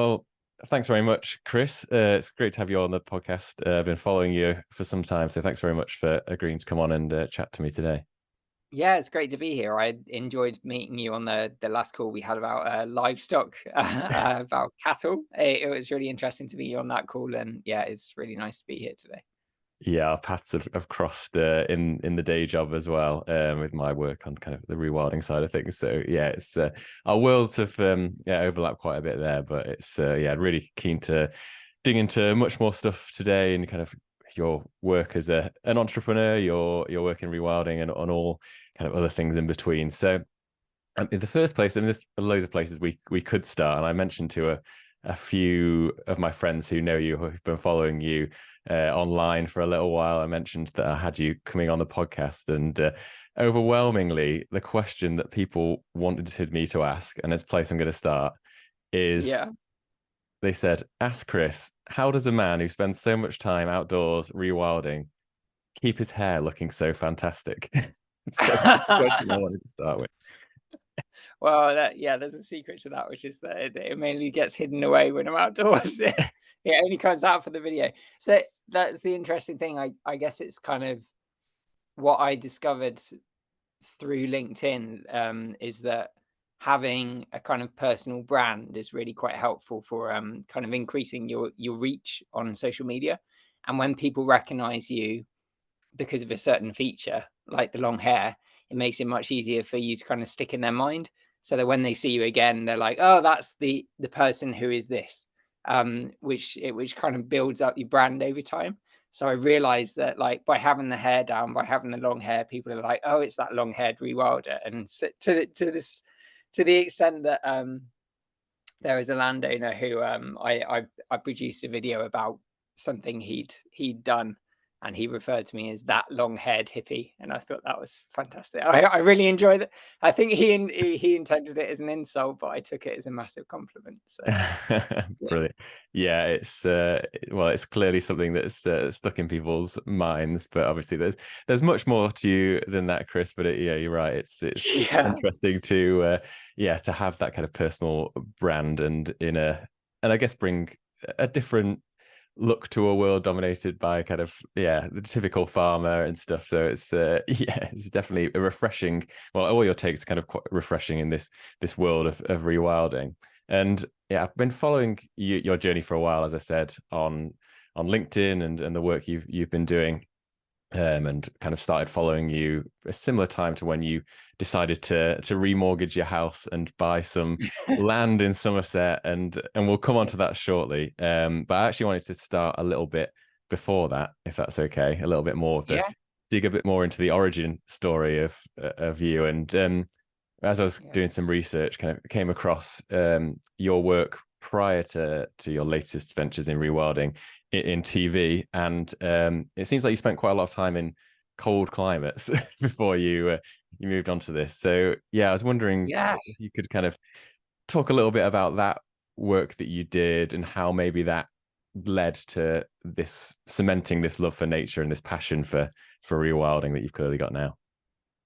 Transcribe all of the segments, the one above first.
Well, thanks very much, Chris. It's great to have you on the podcast. I've been following you for some time, so thanks very much for agreeing to come on and chat to me today. Yeah, it's great to be here. I enjoyed meeting you on the last call we had about livestock, about cattle. It was really interesting to meet you on that call, and yeah, it's really nice to be here today. Yeah, our paths have crossed in the day job as well, with my work on kind of the rewilding side of things. So yeah, it's our worlds have overlapped quite a bit there, but it's really keen to dig into much more stuff today and kind of your work as an entrepreneur, your work in rewilding and on all kind of other things in between. So in the first place, and there's loads of places we could start. And I mentioned to a few of my friends who know you, who've been following you online for a little while. I mentioned that I had you coming on the podcast, and overwhelmingly, the question that people wanted me to ask, and it's the place I'm going to start, is Yeah. they said, "Ask Chris, how does a man who spends so much time outdoors rewilding keep his hair looking so fantastic?" So that's the question I wanted to start with. Well, yeah, there's a secret to that, which is that it mainly gets hidden away when I'm outdoors. It only comes out for the video. So that's the interesting thing. I guess it's kind of what I discovered through LinkedIn, is that having a kind of personal brand is really quite helpful for kind of increasing your reach on social media. And when people recognize you because of a certain feature, like the long hair, it makes it much easier for you to kind of stick in their mind. So that when they see you again, they're like, "Oh, that's the person who is this," which kind of builds up your brand over time. So I realized that, like, by having the hair down, by having the long hair, people are like, "Oh, it's that long-haired rewilder," and so, to the extent that there is a landowner who I produced a video about something he'd done, and he referred to me as that long-haired hippie, and I thought that was fantastic. I really enjoyed it. I think he intended it as an insult, but I took it as a massive compliment. So yeah, Brilliant. Yeah, it's well, it's clearly something that's stuck in people's minds, but obviously there's much more to you than that, Chris. But yeah, you're right. It's yeah, interesting to to have that kind of personal brand and I guess bring a different look to a world dominated by kind of the typical farmer and stuff. So it's it's definitely a refreshing. Well, all your takes kind of quite refreshing in this world of rewilding. And yeah, I've been following your journey for a while, as I said, on LinkedIn and the work you've been doing, and kind of started following you a similar time to when you decided to remortgage your house and buy some land in Somerset, and we'll come on yeah, to that shortly. But I actually wanted to start a little bit before that, if that's okay, a little bit more of the yeah, dig a bit more into the origin story of you. And as I was yeah. doing some research, kind of came across your work prior to your latest ventures in rewilding in TV, and it seems like you spent quite a lot of time in cold climates before you moved on to this. So yeah, I was wondering Yeah. if you could kind of talk a little bit about that work that you did and how maybe that led to this cementing this love for nature and this passion for rewilding that you've clearly got now.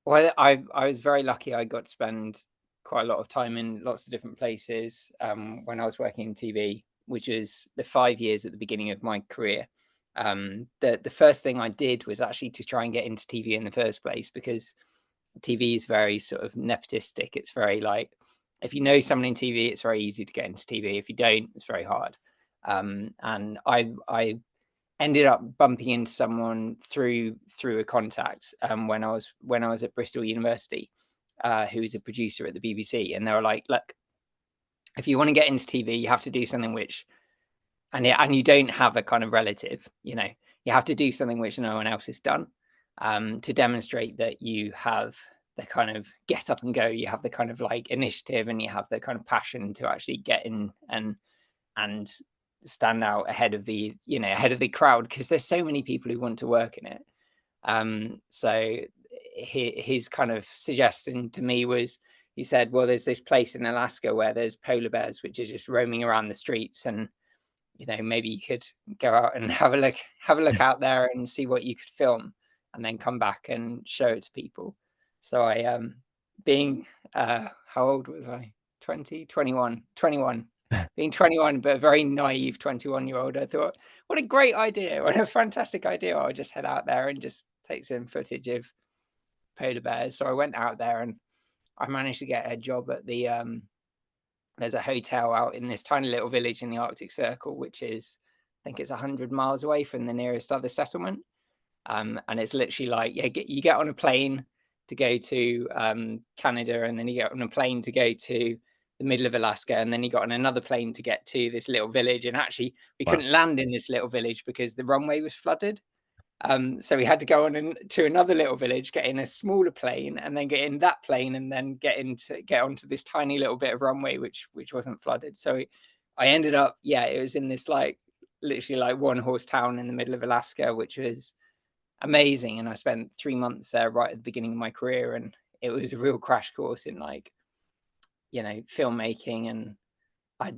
Well, I was very lucky. I got to spend quite a lot of time in lots of different places when I was working in TV, which is the 5 years at the beginning of my career. The first thing I did was actually to try and get into TV in the first place, because TV is very sort of nepotistic. It's very like, if you know someone in TV, it's very easy to get into TV. If you don't, it's very hard. And I ended up bumping into someone through a contact when I was at Bristol University, who was a producer at the BBC, and they were like, "Look, if you want to get into TV, you have to do something which, and you don't have a kind of relative, you have to do something which no one else has done, to demonstrate that you have the kind of get up and go, you have the kind of like initiative, and you have the kind of passion to actually get in and stand out ahead of the crowd, because there's so many people who want to work in it. So his kind of suggestion to me was, he said, well, there's this place in Alaska where there's polar bears which are just roaming around the streets, and maybe you could go out and have a look out there and see what you could film, and then come back and show it to people. So I being how old was I? 20, 21, 21. being 21, but a very naive 21-year-old, I thought, what a great idea. What a fantastic idea. I'll just head out there and just take some footage of polar bears. So I went out there and I managed to get a job at there's a hotel out in this tiny little village in the Arctic Circle, which is, I think it's 100 miles away from the nearest other settlement. And it's literally like, yeah, you get on a plane to go to Canada, and then you get on a plane to go to the middle of Alaska, and then you got on another plane to get to this little village. And actually, we Wow. couldn't land in this little village because the runway was flooded. So we had to go on to another little village, get in a smaller plane, and then get in that plane, and then get onto this tiny little bit of runway which wasn't flooded. So I ended up, yeah, it was in this like literally like one horse town in the middle of Alaska, which was amazing. And I spent 3 months there right at the beginning of my career, and it was a real crash course in like, filmmaking. And I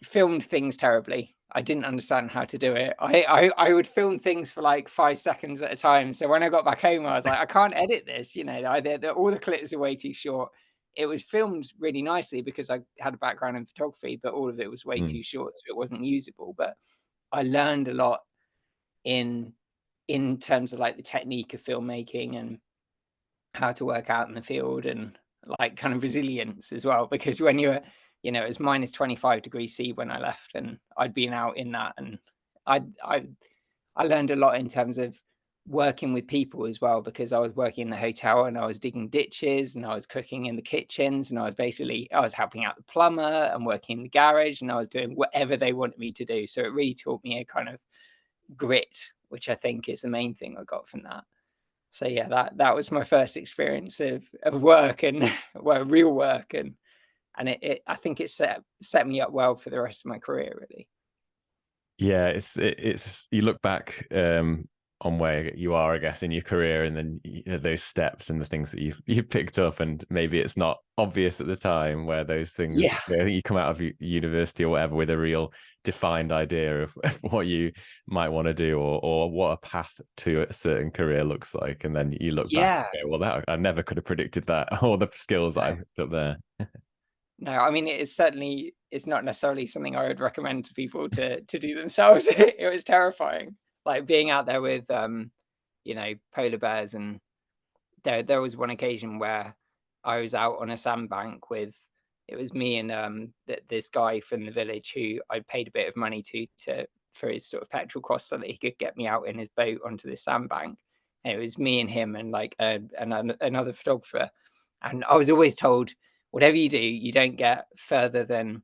filmed things terribly. I didn't understand how to do it. I would film things for like 5 seconds at a time. So when I got back home, I was like, I can't edit this. All the clips are way too short. It was filmed really nicely because I had a background in photography, but all of it was way Mm. too short, so it wasn't usable. But I learned a lot in in terms of like the technique of filmmaking and how to work out in the field, and like kind of resilience as well. Because when you're, it was minus 25 degrees C when I left, and I'd been out in that, and I I I learned a lot in terms of working with people as well, because I was working in the hotel and I was digging ditches and I was cooking in the kitchens, and I was helping out the plumber and working in the garage, and I was doing whatever they wanted me to do. So it really taught me a kind of grit, which I think is the main thing I got from that. So yeah, that was my first experience of work, and well, real work. And it I think it set me up well for the rest of my career, really. Yeah, it's you look back on where you are, I guess, in your career, and then those steps and the things that you picked up, and maybe it's not obvious at the time where those things, Yeah. you come out of university or whatever with a real defined idea of what you might want to do, or what a path to a certain career looks like, and then you look back Yeah. and go, well, that I never could have predicted that, or the skills that I No. picked up there. No, I mean, it's not necessarily something I would recommend to people to do themselves. It was terrifying, like being out there with polar bears. And there was one occasion where I was out on a sandbank with, it was me and this guy from the village who I paid a bit of money to for his sort of petrol costs so that he could get me out in his boat onto this sandbank. And it was me and him and like another photographer. And I was always told, whatever you do, you don't get further than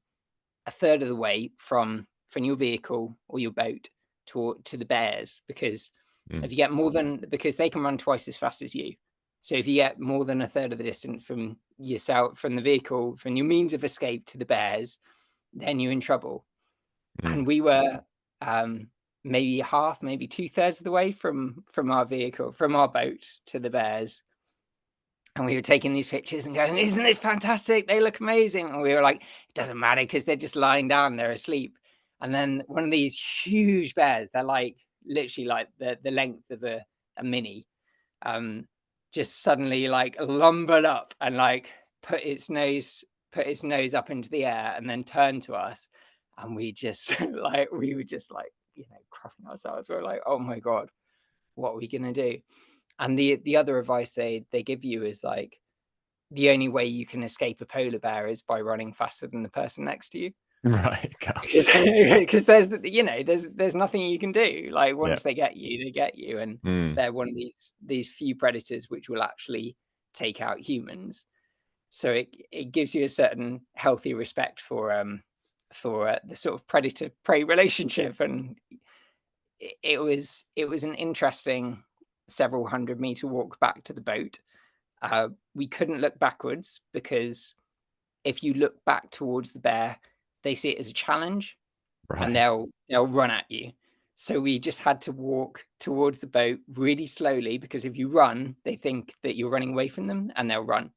a third of the way from your vehicle or your boat to the bears, because Mm, if you get more than, because they can run twice as fast as you. So if you get more than a third of the distance from yourself, from the vehicle, from your means of escape to the bears, then you're in trouble. mm. And we were maybe half, maybe two-thirds of the way from our vehicle, from our boat to the bears. And we were taking these pictures and going, isn't it fantastic? They look amazing. And we were like, it doesn't matter because they're just lying down, they're asleep. And then one of these huge bears, they're like literally like the length of a mini, um, just suddenly like lumbered up and like put its nose up into the air and then turned to us. And we just like, we were just like, crushing ourselves. We are like, oh my God, what are we gonna do? And the other advice they give you is like, the only way you can escape a polar bear is by running faster than the person next to you. Right, gosh. Because there's nothing you can do. Like Yeah. once they get you, they get you. And Mm. they're one of these few predators which will actually take out humans. So it gives you a certain healthy respect for the sort of predator prey relationship. And it was an interesting several 100-meter walk back to the boat. We couldn't look backwards because if you look back towards the bear, they see it as a challenge and Right. they'll run at you. So we just had to walk towards the boat really slowly, because if you run, they think that you're running away from them and they'll run.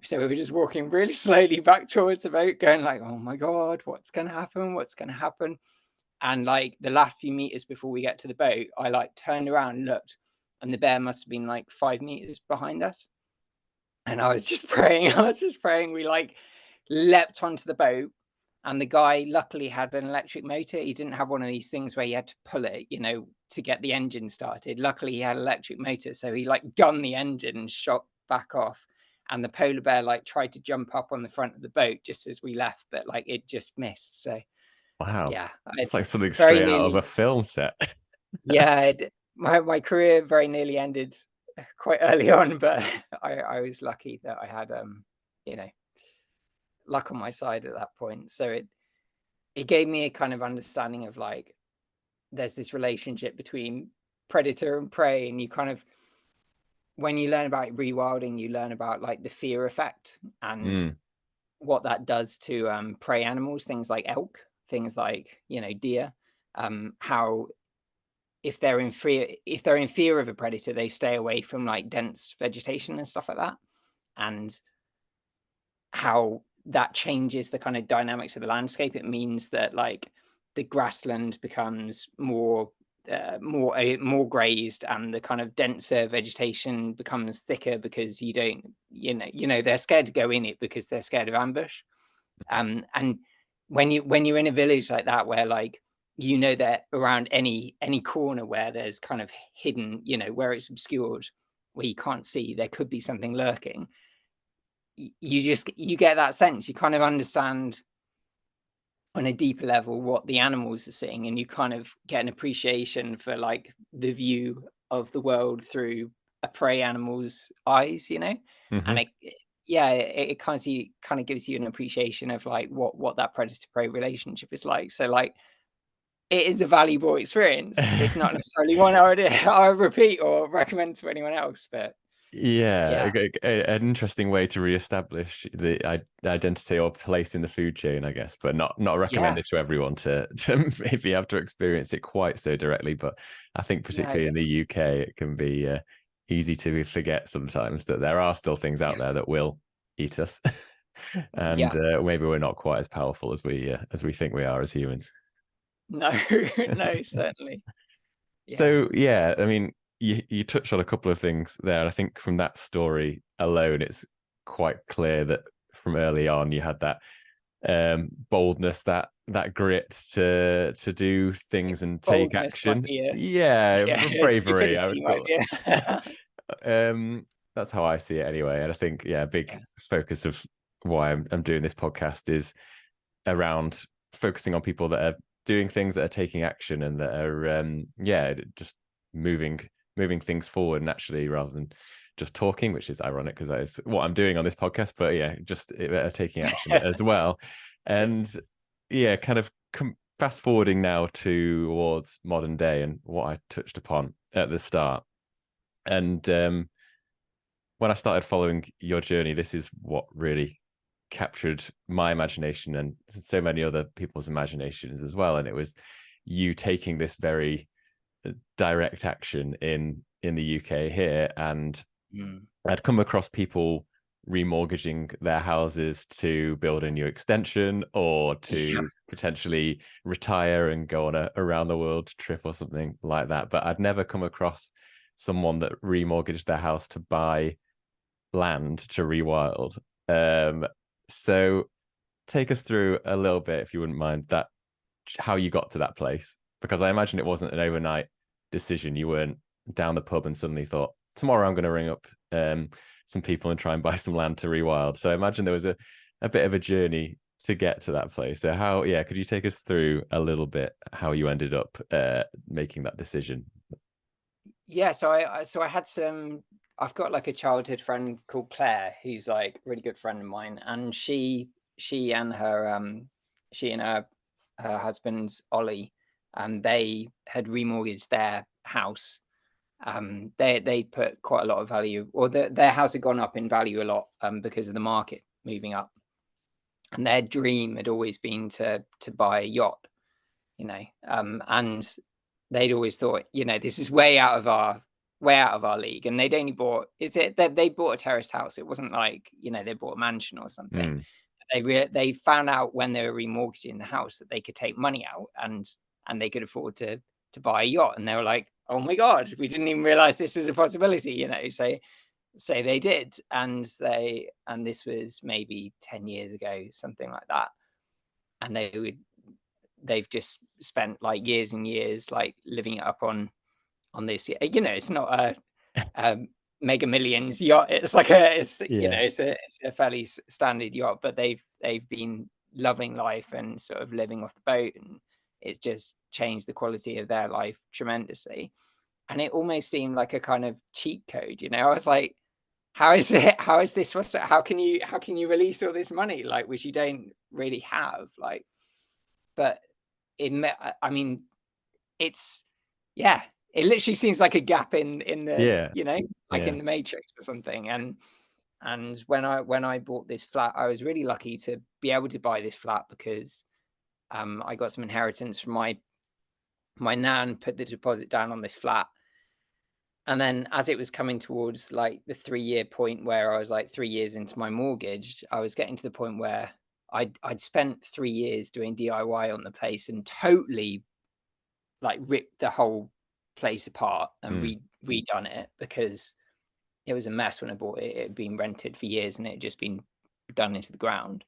So we were just walking really slowly back towards the boat, going like, oh my God, what's going to happen? What's going to happen? And like the last few meters before we get to the boat, I like turned around and looked, and the bear must have been like 5 meters behind us. And I was just praying. I was just praying. We like leapt onto the boat, And the guy luckily had an electric motor. He didn't have one of these things where you had to pull it, you know, to get the engine started. Luckily, he had an electric motor. So he like gunned the engine and shot back off. And the polar bear like tried to jump up on the front of the boat just as we left, but like it just missed. So Wow. yeah, It's like something very straight out of a nearly, film set. yeah, my career very nearly ended quite early on, but I was lucky that I had you know, luck on my side at that point. So it gave me a kind of understanding of like there's this relationship between predator and prey, and you kind of, when you learn about rewilding, you learn about like the fear effect and Mm, what that does to prey animals, things like elk, things like, you know, deer, how if they're in fear of a predator, they stay away from like dense vegetation and stuff like that, and how that changes the kind of dynamics of the landscape. It means that like the grassland becomes more grazed, and the kind of denser vegetation becomes thicker because you don't, they're scared to go in it because they're scared of ambush. And when you're in a village like that, where like, that around any corner where there's kind of hidden, where it's obscured, where you can't see, there could be something lurking. You get that sense. You kind of understand on a deeper level what the animals are seeing, and you kind of get an appreciation for like the view of the world through a prey animal's eyes, and hmm it kind of gives you an appreciation of like what that predator prey relationship is like. So like, it is a valuable experience. It's not necessarily one I would repeat or recommend to anyone else, but Yeah, yeah, an interesting way to reestablish the identity or place in the food chain, I guess, but not yeah, recommended to everyone to maybe have to experience it quite so directly. But I think no, particularly in the UK, it can be easy to forget sometimes that there are still things yeah, out there that will eat us, and yeah, maybe we're not quite as powerful as we think we are as humans. no, no, certainly, yeah, So yeah, I mean, you touched on a couple of things there. I think from that story alone, it's quite clear that from early on you had that boldness, that grit to do things and take boldness might action. be a Yeah, yeah, bravery, I stupidity would might call be a it. That's how I see it anyway. And I think yeah, a big yeah, focus of why I'm doing this podcast is around focusing on people that are doing things, that are taking action, and that are just moving things forward naturally rather than just talking, which is ironic because that is what I'm doing on this podcast. But yeah, just taking action as well. And yeah, kind of fast forwarding now towards modern day and what I touched upon at the start. And when I started following your journey, this is what really captured my imagination and so many other people's imaginations as well. And it was you taking this very direct action in the UK here, and Mm. I'd come across people remortgaging their houses to build a new extension or Yeah, to potentially retire and go on a around the world trip or something like that. But I'd never come across someone that remortgaged their house to buy land to rewild. So take us through a little bit, if you wouldn't mind, that how you got to that place, because I imagine it wasn't an overnight decision. You weren't down the pub and suddenly thought, tomorrow I'm going to ring up some people and try and buy some land to rewild. So I imagine there was a bit of a journey to get to that place. So how, yeah, could you take us through a little bit how you ended up making that decision? yeah. So I had some. I've got like a childhood friend called Claire, who's like a really good friend of mine, and she and her she and her husband Ollie, they had remortgaged their house. They put quite a lot of value, or their house had gone up in value a lot because of the market moving up, and their dream had always been to buy a yacht, and they'd always thought, this is way out of our league, and they'd only bought, is it that they bought a terraced house? It wasn't like, they bought a mansion or something. Mm. They found out when they were remortgaging the house that they could take money out, and they could afford to buy a yacht, and they were like, oh my god, we didn't even realize this is a possibility, so they did, and this was maybe 10 years ago, something like that. and they've just spent like years and years like living it up on this. It's not a Mega Millions yacht. It's like Yeah. it's a fairly standard yacht, but they've been loving life and sort of living off the boat, and it's just changed the quality of their life tremendously. And it almost seemed like a kind of cheat code. I was like, how is it? How is this? How can you release all this money like which you don't really have like? But I mean, it's yeah, it literally seems like a gap in the, Yeah. like Yeah. in the Matrix or something. And when I bought this flat, I was really lucky to be able to buy this flat because I got some inheritance from my nan, put the deposit down on this flat. And then as it was coming towards like the 3-year point where I was like 3 years into my mortgage, I was getting to the point where I'd spent 3 years doing DIY on the place and totally like ripped the whole place apart and Mm. redone it because it was a mess when I bought it. It had been rented for years and it had just been done into the ground.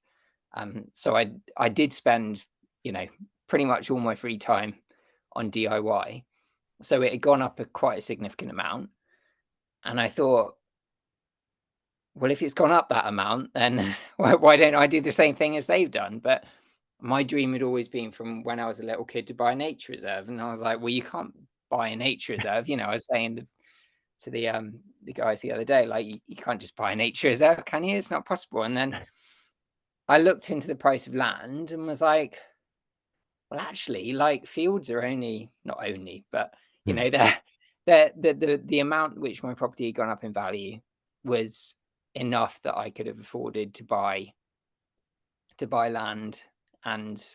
So I did spend, pretty much all my free time on DIY. So it had gone up quite a significant amount. And I thought, well, if it's gone up that amount, then why don't I do the same thing as they've done? But my dream had always been from when I was a little kid to buy a nature reserve. And I was like, well, you can't buy a nature reserve. I was saying to the guys the other day, like you can't just buy a nature reserve, can you? It's not possible. And then I looked into the price of land and was like, well, actually, like fields are not only, but Mm. the amount which my property had gone up in value was enough that I could have afforded to buy land and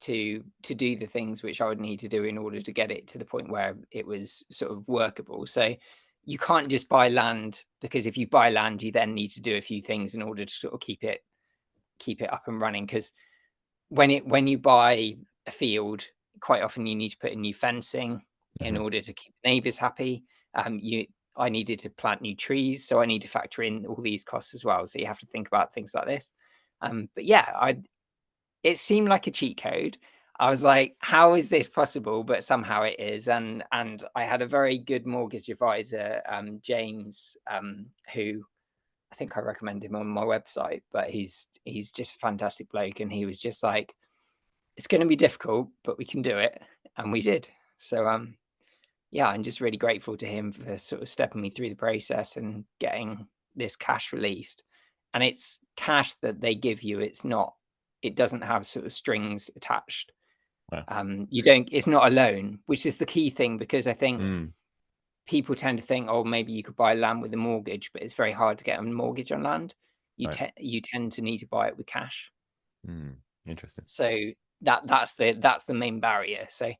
to do the things which I would need to do in order to get it to the point where it was sort of workable. So you can't just buy land, because if you buy land, you then need to do a few things in order to sort of keep it up and running. Because when you buy a field, quite often you need to put in new fencing in Mhm. order to keep neighbors happy. I needed to plant new trees, so I need to factor in all these costs as well. So you have to think about things like this. But yeah, it seemed like a cheat code. I was like, how is this possible? But somehow it is. And I had a very good mortgage advisor, James, who I think I recommend him on my website, but he's just a fantastic bloke. And he was just like, it's going to be difficult, but we can do it. And we did. So yeah, I'm just really grateful to him for sort of stepping me through the process and getting this cash released. And it's cash that they give you. It doesn't have sort of strings attached. Wow. It's not a loan, which is the key thing, because I think Mm. people tend to think, oh, maybe you could buy land with a mortgage, but it's very hard to get a mortgage on land. Right. You tend to need to buy it with cash. Mm. Interesting. So that's the main barrier. So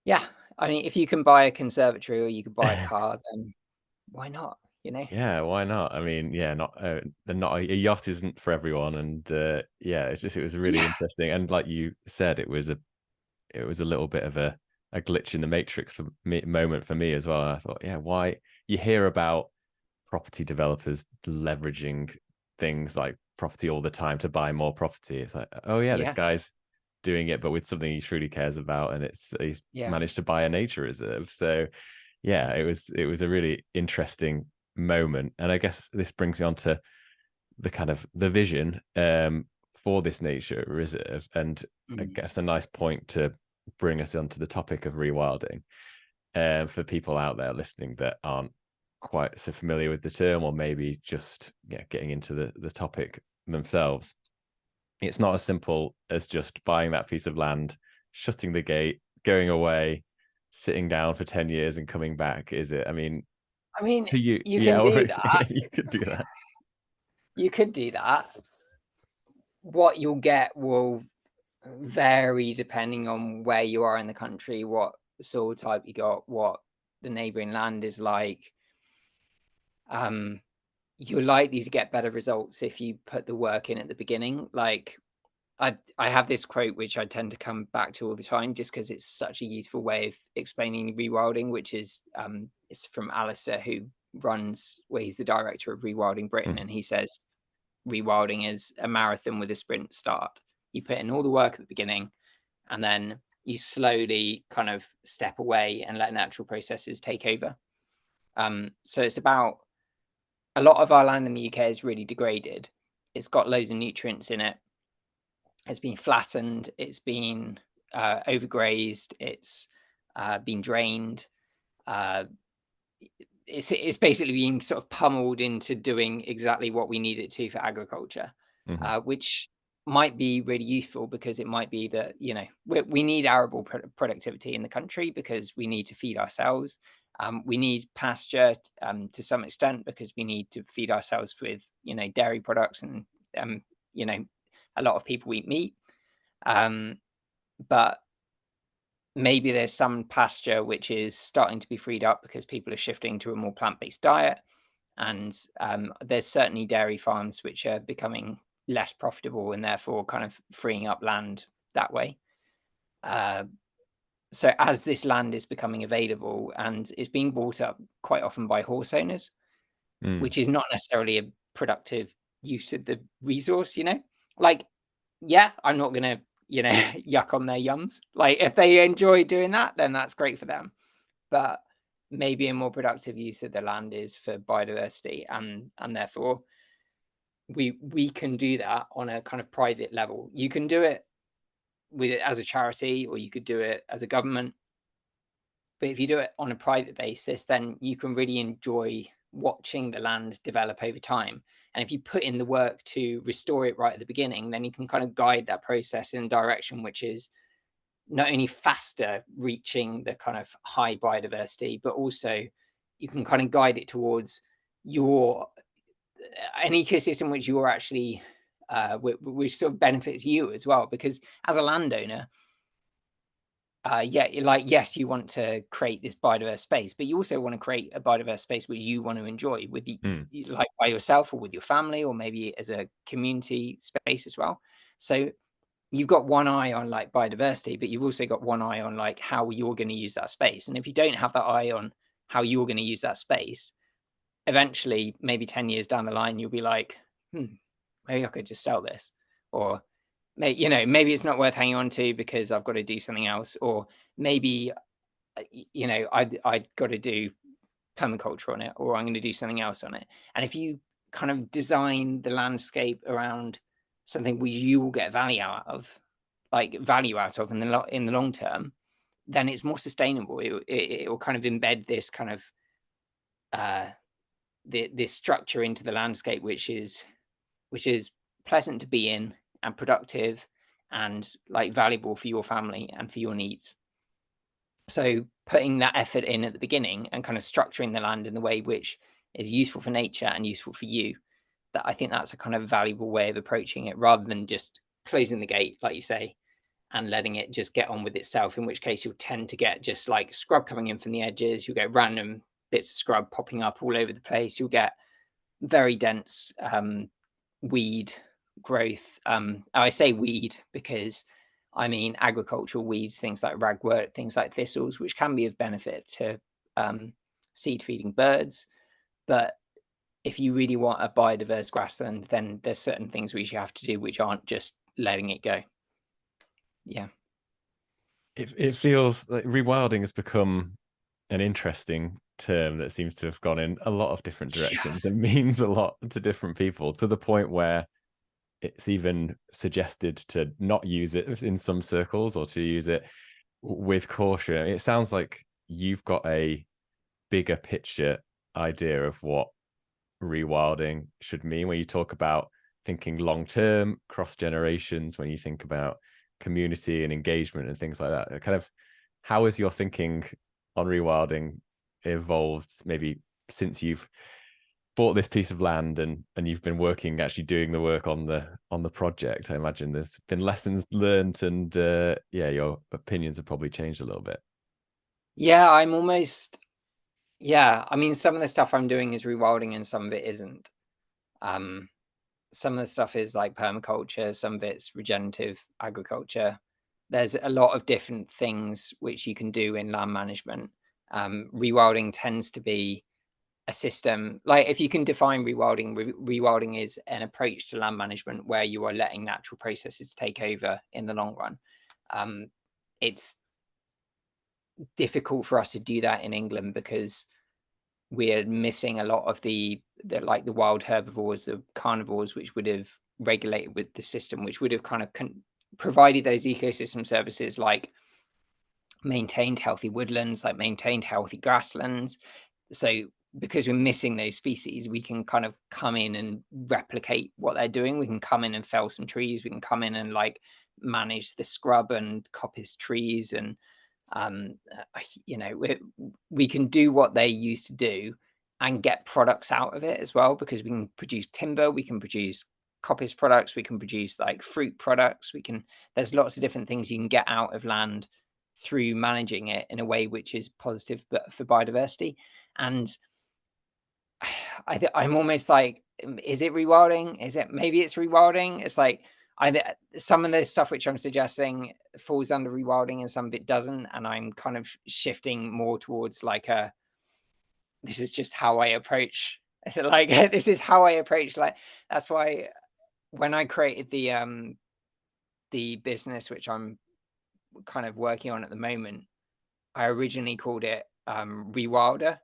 yeah, I mean, if you can buy a conservatory or you could buy a car, then why not? Yeah, why not? I mean, yeah, not a yacht isn't for everyone, and yeah, it was really Yeah, interesting, and like you said, it was a little bit of a glitch in the matrix for me moment for me as well. And I thought, yeah, why you hear about property developers leveraging things like property all the time to buy more property. It's like, oh yeah, this yeah, guy's doing it, but with something he truly cares about, and he's yeah. managed to buy a nature reserve. So yeah, it was a really interesting moment, and I guess this brings me on to the kind of the vision for this nature reserve, and I Mm, guess a nice point to bring us onto the topic of rewilding. For people out there listening that aren't quite so familiar with the term, or maybe just getting into the topic themselves, it's not as simple as just buying that piece of land, shutting the gate, going away, sitting down for 10 years and coming back, is it? I mean, I mean, to you, you yeah, can do that. you could do that. You could do that. What you'll get will vary depending on where you are in the country, what soil type you got, what the neighboring land is like. Um, you're likely to get better results if you put the work in at the beginning. Like I have this quote which I tend to come back to all the time, just because it's such a useful way of explaining rewilding, which is it's from Alistair, who he's the director of Rewilding Britain, Mm. and he says rewilding is a marathon with a sprint start. You put in all the work at the beginning, and then you slowly kind of step away and let natural processes take over. So it's about, a lot of our land in the UK is really degraded. It's got loads of nutrients in it. It's been flattened. It's been overgrazed. It's been drained. Uh, it's basically being sort of pummeled into doing exactly what we need it to for agriculture, which might be really useful, because it might be that, you know, we need arable productivity in the country because we need to feed ourselves. We need pasture to some extent because we need to feed ourselves with, you know, dairy products, and you know, a lot of people eat meat. But maybe there's some pasture which is starting to be freed up because people are shifting to a more plant-based diet. And there's certainly dairy farms which are becoming less profitable and therefore kind of freeing up land that way. So as this land is becoming available, and it's being bought up quite often by horse owners, which is not necessarily a productive use of the resource, you know? Like, yeah, I'm not going to, you know, yuck on their yums. Like, if they enjoy doing that, then that's great for them. But maybe a more productive use of the land is for biodiversity, and therefore we can do that on a kind of private level. You can do it with it as a charity, or you could do it as a government. But if you do it on a private basis, then you can really enjoy watching the land develop over time. And if you put in the work to restore it right at the beginning, then you can kind of guide that process in a direction which is not only faster reaching the kind of high biodiversity, but also you can kind of guide it towards your an ecosystem which you're actually which sort of benefits you as well. Because as a landowner, yeah, like, yes, you want to create this biodiverse space, but you also want to create a biodiverse space where you want to enjoy with the, like, by yourself or with your family, or maybe as a community space as well. So you've got one eye on like biodiversity, but you've also got one eye on like how you're going to use that space. And if you don't have that eye on how you're going to use that space, eventually, maybe 10 years down the line, you'll be like, maybe I could just sell this. Or you know, maybe it's not worth hanging on to because I've got to do something else. Or maybe, you know, I got to do permaculture on it, or I'm going to do something else on it. And if you kind of design the landscape around something which you will get value out of, in the long term, then it's more sustainable. It will kind of embed this kind of this structure into the landscape, which is pleasant to be in, and productive, and like valuable for your family and for your needs. So putting that effort in at the beginning and kind of structuring the land in the way which is useful for nature and useful for you, that I think that's a kind of valuable way of approaching it, rather than just closing the gate, like you say, and letting it just get on with itself, in which case you'll tend to get just like scrub coming in from the edges. You'll get random bits of scrub popping up all over the place. You'll get very dense weed growth. I say weed because I mean agricultural weeds, things like ragwort, things like thistles, which can be of benefit to seed feeding birds. But if you really want a biodiverse grassland, then there's certain things which you have to do which aren't just letting it go. Yeah. It feels like rewilding has become an interesting term that seems to have gone in a lot of different directions and means a lot to different people, to the point where it's even suggested to not use it in some circles, or to use it with caution. It sounds like you've got a bigger picture idea of what rewilding should mean when you talk about thinking long term, cross generations, when you think about community and engagement and things like that. Kind of, how has your thinking on rewilding evolved, maybe since you've bought this piece of land and you've been working, actually doing the work on the project? I imagine there's been lessons learned, and yeah, your opinions have probably changed a little bit. Yeah, I mean, some of the stuff I'm doing is rewilding and some of it isn't. Some of the stuff is like permaculture, some of it's regenerative agriculture. There's a lot of different things which you can do in land management. Rewilding tends to be a system, like if you can define rewilding, rewilding is an approach to land management where you are letting natural processes take over in the long run. It's difficult for us to do that in England because we're missing a lot of the like the wild herbivores, the carnivores, which would have regulated with the system, which would have kind of provided those ecosystem services, like maintained healthy woodlands, like maintained healthy grasslands. So because we're missing those species, we can kind of come in and replicate what they're doing. We can come in and fell some trees. We can come in and like manage the scrub and coppice trees, and you know, we can do what they used to do and get products out of it as well, because we can produce timber, we can produce coppice products, we can produce like fruit products, there's lots of different things you can get out of land through managing it in a way which is positive for biodiversity. And I'm almost like, is it rewilding? Maybe it's rewilding. It's like some of the stuff which I'm suggesting falls under rewilding and some of it doesn't. And I'm kind of shifting more towards like this is just how I approach like this is how I approach, like that's why when I created the business which I'm kind of working on at the moment, I originally called it Rewilder.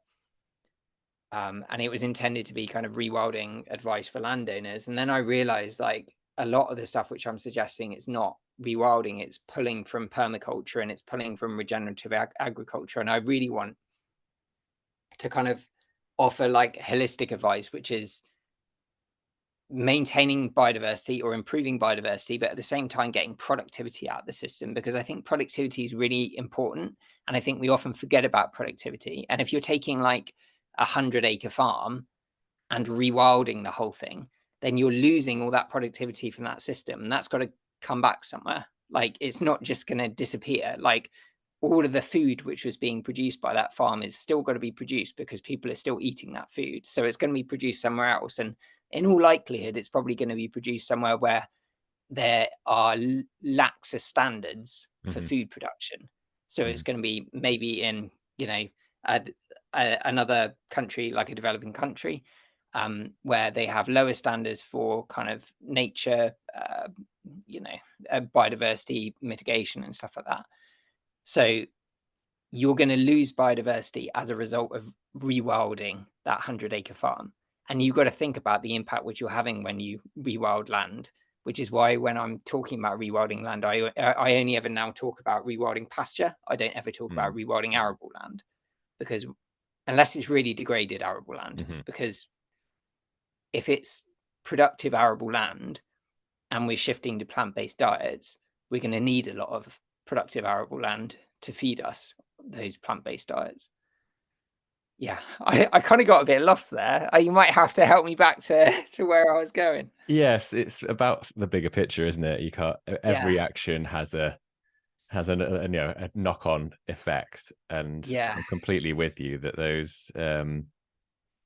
And it was intended to be kind of rewilding advice for landowners. And then I realized like a lot of the stuff which I'm suggesting, it's not rewilding, it's pulling from permaculture and it's pulling from regenerative agriculture. And I really want to kind of offer like holistic advice, which is maintaining biodiversity or improving biodiversity, but at the same time getting productivity out of the system, because I think productivity is really important. And I think we often forget about productivity. And if you're taking like 100-acre farm and rewilding the whole thing, then you're losing all that productivity from that system, and that's got to come back somewhere. Like it's not just going to disappear. Like all of the food which was being produced by that farm is still got to be produced because people are still eating that food. So it's going to be produced somewhere else, and in all likelihood it's probably going to be produced somewhere where there are laxer standards for food production. So it's going to be maybe in, you know, another country, like a developing country, where they have lower standards for kind of nature, you know, biodiversity mitigation and stuff like that. So you're going to lose biodiversity as a result of rewilding that 100-acre farm. And you've got to think about the impact which you're having when you rewild land, which is why when I'm talking about rewilding land, I only ever now talk about rewilding pasture. I don't ever talk about rewilding arable land, because unless it's really degraded arable land, because if it's productive arable land and we're shifting to plant-based diets, we're going to need a lot of productive arable land to feed us those plant-based diets. Yeah, I kind of got a bit lost there. You might have to help me back to where I was going. Yes, it's about the bigger picture, isn't it? You can't. Every action has a you know, a knock-on effect, and I'm completely with you that those you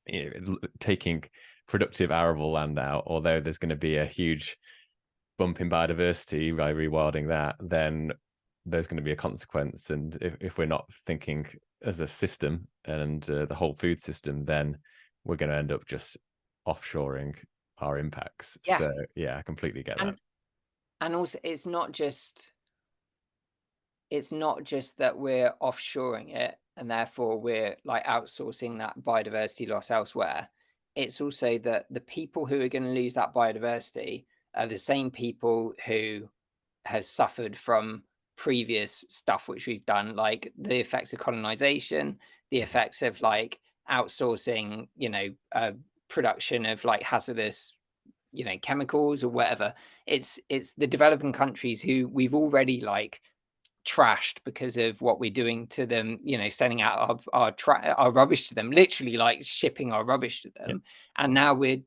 know, taking productive arable land out, although there's going to be a huge bump in biodiversity by rewilding that, then there's going to be a consequence. And if we're not thinking as a system and the whole food system, then we're going to end up just offshoring our impacts. So yeah, I completely get that. And also it's not just that we're offshoring it and therefore we're like outsourcing that biodiversity loss elsewhere. It's also that the people who are going to lose that biodiversity are the same people who have suffered from previous stuff which we've done, like the effects of colonization, the effects of like outsourcing, you know, production of like hazardous, you know, chemicals or whatever. It's the developing countries who we've already like trashed because of what we're doing to them, you know, sending out our rubbish to them, literally like shipping our rubbish to them. And now we're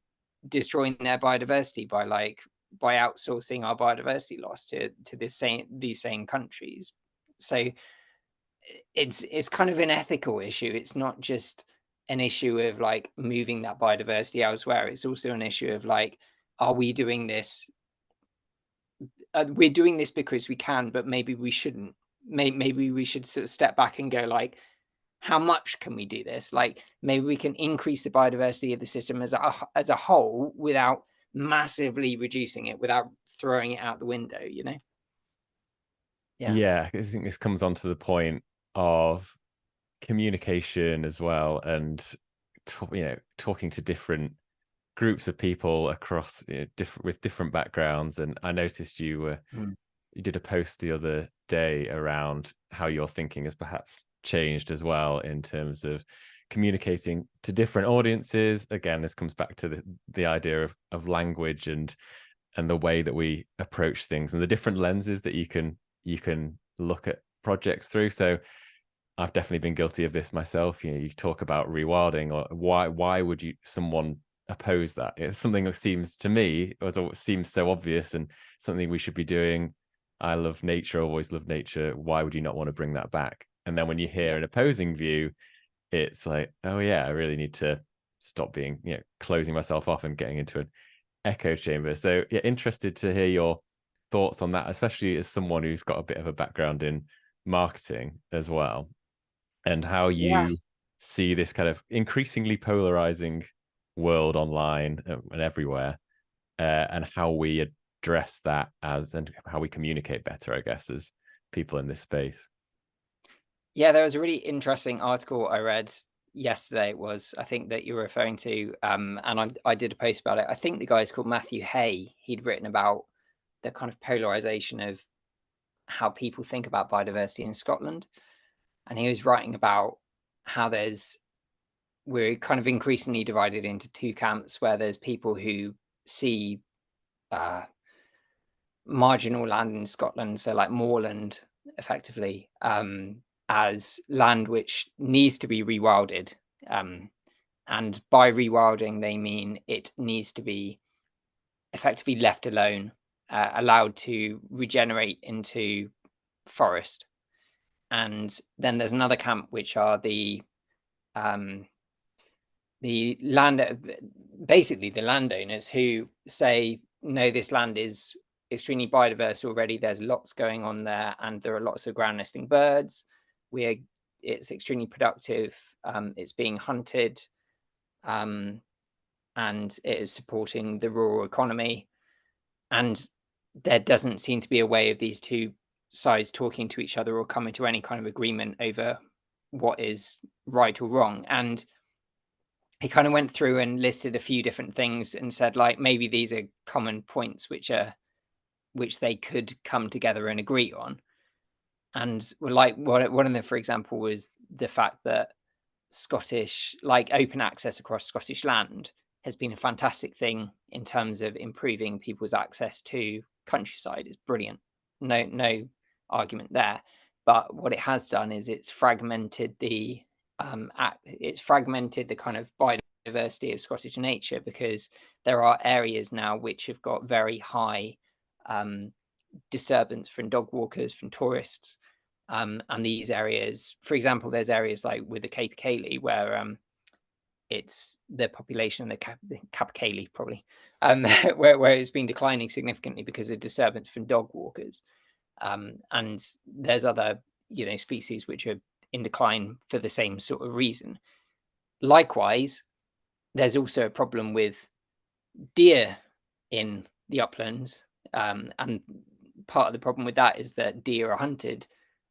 destroying their biodiversity by outsourcing our biodiversity loss to these same countries. So it's kind of an ethical issue. It's not just an issue of like moving that biodiversity elsewhere. It's also an issue of like, are we doing this? We're doing this because we can, but maybe we shouldn't. Maybe we should sort of step back and go like, how much can we do this? Like maybe we can increase the biodiversity of the system as a whole without massively reducing it, without throwing it out the window, you know? Yeah. Yeah, I think this comes on to the point of communication as well, and talking to different groups of people across, different, with different backgrounds. And I noticed Mm. you did a post the other day around how your thinking has perhaps changed as well in terms of communicating to different audiences. Again, this comes back to the idea of language and the way that we approach things and the different lenses that you can look at projects through. So I've definitely been guilty of this myself. You talk about rewilding, or why would someone oppose that? It's something that seems to me, seems so obvious and something we should be doing. I love nature, always love nature. Why would you not want to bring that back? And then when you hear Yeah. an opposing view, it's like, oh yeah, I really need to stop being, closing myself off and getting into an echo chamber. So yeah, interested to hear your thoughts on that, especially as someone who's got a bit of a background in marketing as well, and how Yeah. you see this kind of increasingly polarizing world online and everywhere, and how we address that and how we communicate better, I guess, as people in this space. Yeah, there was a really interesting article I read yesterday, was I think that you're referring to, and I did a post about it. I think the guy's called Matthew Hay. He'd written about the kind of polarization of how people think about biodiversity in Scotland. And he was writing about how we're kind of increasingly divided into two camps, where there's people who see uh, marginal land in Scotland, so like moorland, effectively, as land which needs to be rewilded. Um, and by rewilding, they mean it needs to be effectively left alone, allowed to regenerate into forest. And then there's another camp, which are um, the basically the landowners, who say, no, this land is extremely biodiverse already. There's lots going on there, and there are lots of ground nesting birds. We're It's extremely productive. It's being hunted, um, and it is supporting the rural economy. And there doesn't seem to be a way of these two sides talking to each other or coming to any kind of agreement over what is right or wrong. And he kind of went through and listed a few different things and said, like, maybe these are common points which they could come together and agree on. And like one of them, for example, was the fact that Scottish, like, open access across Scottish land has been a fantastic thing in terms of improving people's access to countryside. It's brilliant. No argument there. But what it has done is it's fragmented the kind of biodiversity of Scottish nature, because there are areas now which have got very high um, disturbance from dog walkers, from tourists. And these areas, for example, there's areas like with the Cape Cayley, where it's the population of the Cap Cayley, probably, where it's been declining significantly because of disturbance from dog walkers. And there's other, species which are in decline for the same sort of reason. Likewise, there's also a problem with deer in the uplands, and part of the problem with that is that deer are hunted,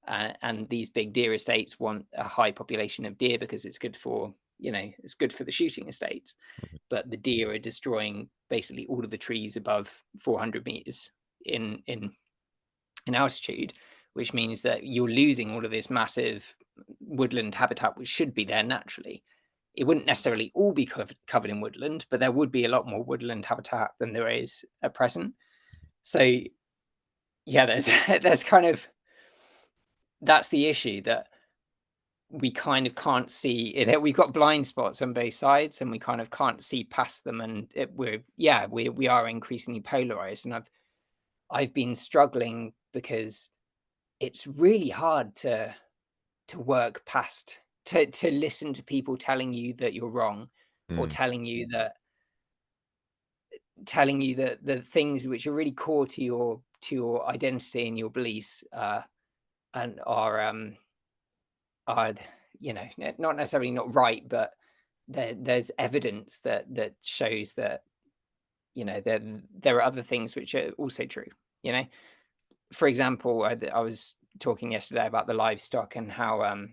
and these big deer estates want a high population of deer because it's good for it's good for the shooting estates. But the deer are destroying basically all of the trees above 400 meters in altitude, which means that you're losing all of this massive woodland habitat which should be there naturally. It wouldn't necessarily all be covered in woodland, but there would be a lot more woodland habitat than there is at present. So yeah, there's kind of, that's the issue, that we kind of can't see it. We've got blind spots on both sides, and we kind of can't see past them. And we are increasingly polarized. And I've been struggling because it's really hard to work past, to listen to people telling you that you're wrong, or Mm. telling you that the things which are really core to your identity and your beliefs, and are not necessarily not right, but there's evidence that shows that, there are other things which are also true. For example, I was talking yesterday about the livestock and how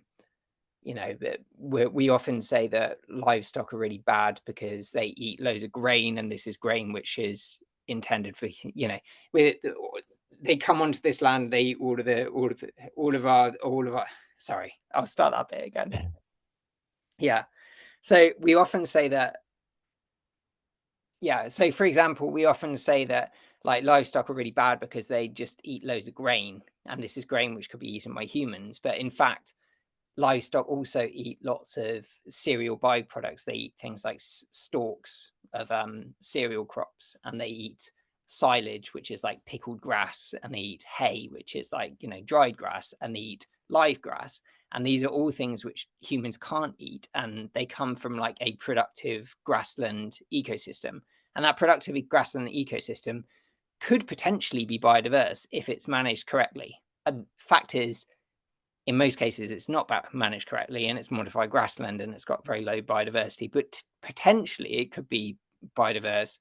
we often say that livestock are really bad because they eat loads of grain, and this is grain which is intended for, they come onto this land, they eat all of our sorry, I'll start that bit again. Yeah. So we often say that, so for example, we often say that like livestock are really bad because they just eat loads of grain, and this is grain which could be eaten by humans. But in fact, livestock also eat lots of cereal byproducts. They eat things like stalks of cereal crops, and they eat silage, which is like pickled grass, and they eat hay, which is like, dried grass, and they eat live grass. And these are all things which humans can't eat, and they come from like a productive grassland ecosystem. And that productive grassland ecosystem could potentially be biodiverse if it's managed correctly. And fact is, in most cases, it's not managed correctly, and it's modified grassland, and it's got very low biodiversity. But potentially, it could be biodiverse.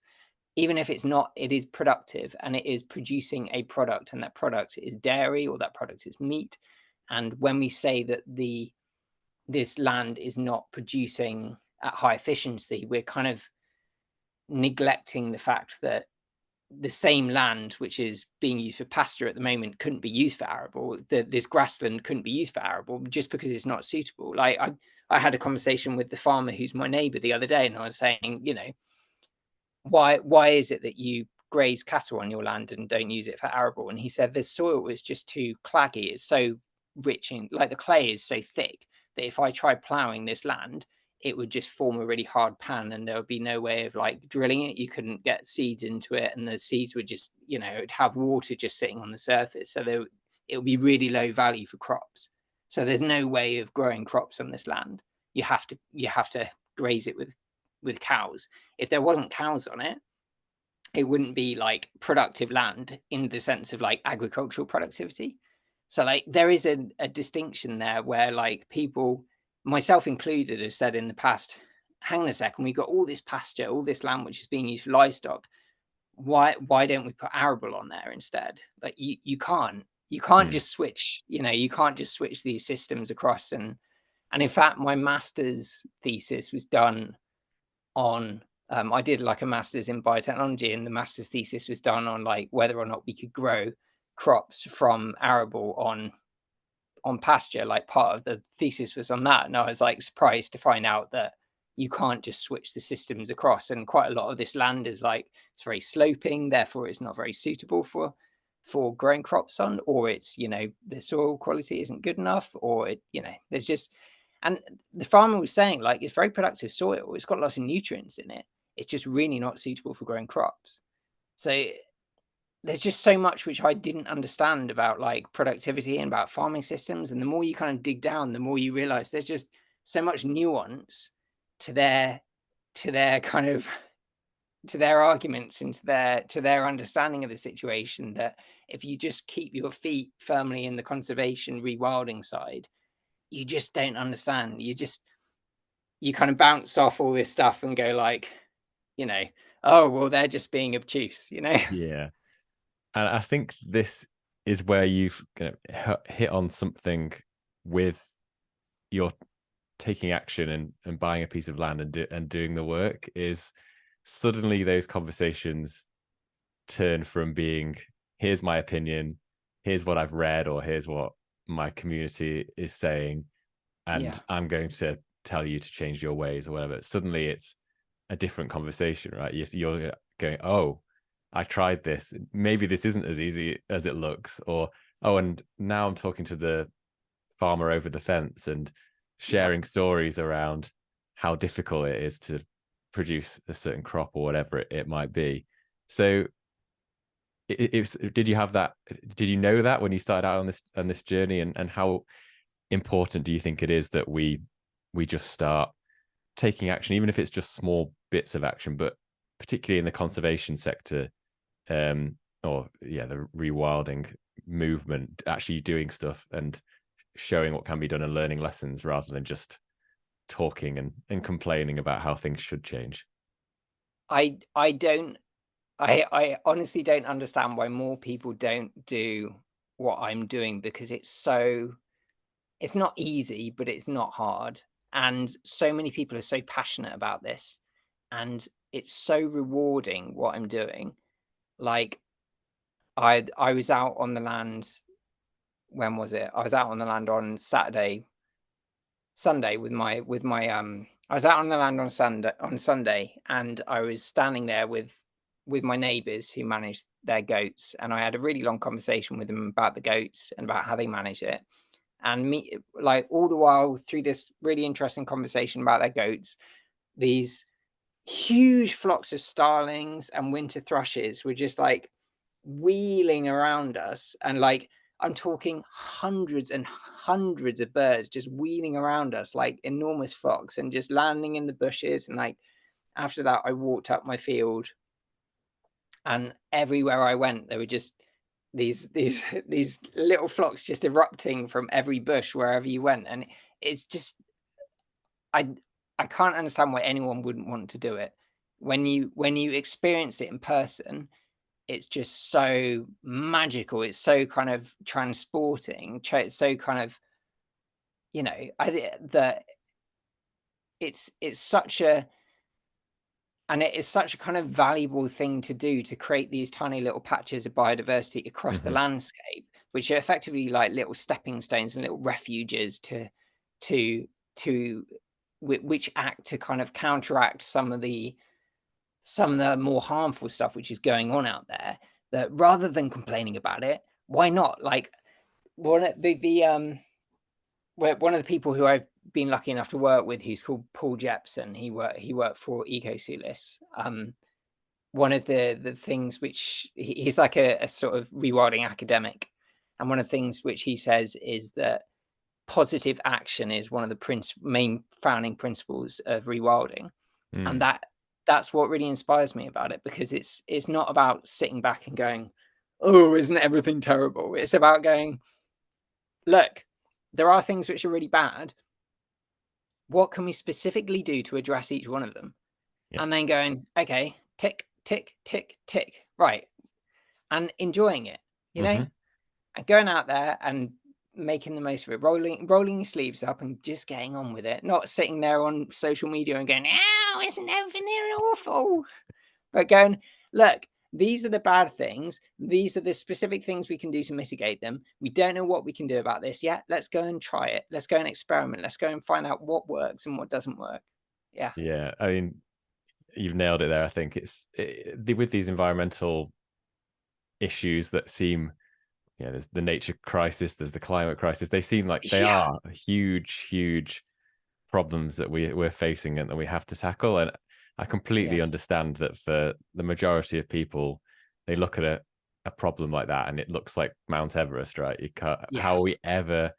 Even if it's not, it is productive, and it is producing a product, and that product is dairy, or that product is meat. And when we say that this land is not producing at high efficiency, we're kind of neglecting the fact that the same land which is being used for pasture at the moment couldn't be used for arable. This grassland couldn't be used for arable just because it's not suitable. Like I had a conversation with the farmer who's my neighbor the other day, and I was saying, why is it that you graze cattle on your land and don't use it for arable? And he said the soil is just too claggy. It's so rich in, like, the clay is so thick that if I tried plowing this land, it would just form a really hard pan, and there would be no way of like drilling it. You couldn't get seeds into it, and the seeds would just, it'd have water just sitting on the surface. So it would be really low value for crops. So there's no way of growing crops on this land. You have to graze it with cows. If there wasn't cows on it, it wouldn't be like productive land in the sense of like agricultural productivity. So like there is a distinction there where like people, myself included, have said in the past, hang on a second, we've got all this pasture, all this land which is being used for livestock. Why don't we put arable on there instead? Like you can't just switch, you can't just switch these systems across. And in fact, my master's thesis was done on, I did like a master's in biotechnology, and the master's thesis was done on like whether or not we could grow crops from arable on pasture. Like part of the thesis was on that, and I was like surprised to find out that you can't just switch the systems across. And quite a lot of this land is like, it's very sloping, therefore it's not very suitable for growing crops on, or it's, the soil quality isn't good enough, or there's just, and the farmer was saying like it's very productive soil, it's got lots of nutrients in it, it's just really not suitable for growing crops. So there's just so much which I didn't understand about like productivity and about farming systems. And the more you kind of dig down, the more you realize there's just so much nuance to their kind of, to their arguments and to their understanding of the situation, that if you just keep your feet firmly in the conservation rewilding side, you just don't understand. You kind of bounce off all this stuff and go like, oh, well, they're just being obtuse, Yeah. And I think this is where you've hit on something with your taking action and buying a piece of land and doing the work. Is suddenly those conversations turn from being, here's my opinion, here's what I've read, or here's what my community is saying, and I'm going to tell you to change your ways or whatever. Suddenly it's a different conversation, right? You're going, oh, I tried this, maybe this isn't as easy as it looks, or oh, and now I'm talking to the farmer over the fence and sharing stories around how difficult it is to produce a certain crop or whatever it might be. So did you have that, did you know that when you started out on this journey, and how important do you think it is that we just start taking action, even if it's just small bits of action, but particularly in the conservation sector, or the rewilding movement, actually doing stuff and showing what can be done and learning lessons rather than just talking and complaining about how things should change. I don't I honestly don't understand why more people don't do what I'm doing, because it's not easy, but it's not hard. And so many people are so passionate about this, and it's so rewarding what I'm doing. Like I was out on the land, when was it? I was out on the land on Sunday I was out on the land on Sunday, and I was standing there with my neighbors who manage their goats, and I had a really long conversation with them about the goats and about how they manage it. And me, like, all the while through this really interesting conversation about their goats, these huge flocks of starlings and winter thrushes were just like wheeling around us, and like I'm talking hundreds and hundreds of birds just wheeling around us like enormous flocks and just landing in the bushes. And like after that I walked up my field, and everywhere I went there were just these these little flocks just erupting from every bush wherever you went. And it's just, I I can't understand why anyone wouldn't want to do it. When you experience it in person, it's just so magical. It's so kind of transporting. It's so kind of, I that it's such a and it is such a kind of valuable thing to do, to create these tiny little patches of biodiversity across the Hmm. landscape, which are effectively like little stepping stones and little refuges to to which act to kind of counteract some of the more harmful stuff which is going on out there. That rather than complaining about it, why not? Like one of one of the people who I've been lucky enough to work with, who's called Paul Jepson, he worked for EcoSulis. One of the things which he's like a sort of rewilding academic, and one of the things which he says is that positive action is one of the main founding principles of rewilding. And Mm. that's what really inspires me about it, because it's not about sitting back and going, oh, isn't everything terrible? It's about going, look, there are things which are really bad. What can we specifically do to address each one of them? Yeah. And then going, okay, tick, tick, tick, tick, right, and enjoying it, you know, Hmm. and going out there and making the most of it, rolling your sleeves up and just getting on with it, not sitting there on social media and going, oh, isn't everything awful? But going, look, these are the bad things. These are the specific things we can do to mitigate them. We don't know what we can do about this yet. Let's go and try it. Let's go and experiment. Let's go and find out what works and what doesn't work. Yeah. Yeah. I mean, you've nailed it there. I think with these environmental issues that seem, there's the nature crisis, there's the climate crisis. They seem like they Yeah. are huge, huge problems that we're facing and that we have to tackle. And I completely Yeah. understand that for the majority of people, they look at a problem like that and it looks like Mount Everest, right? You can't, Yeah. how are we ever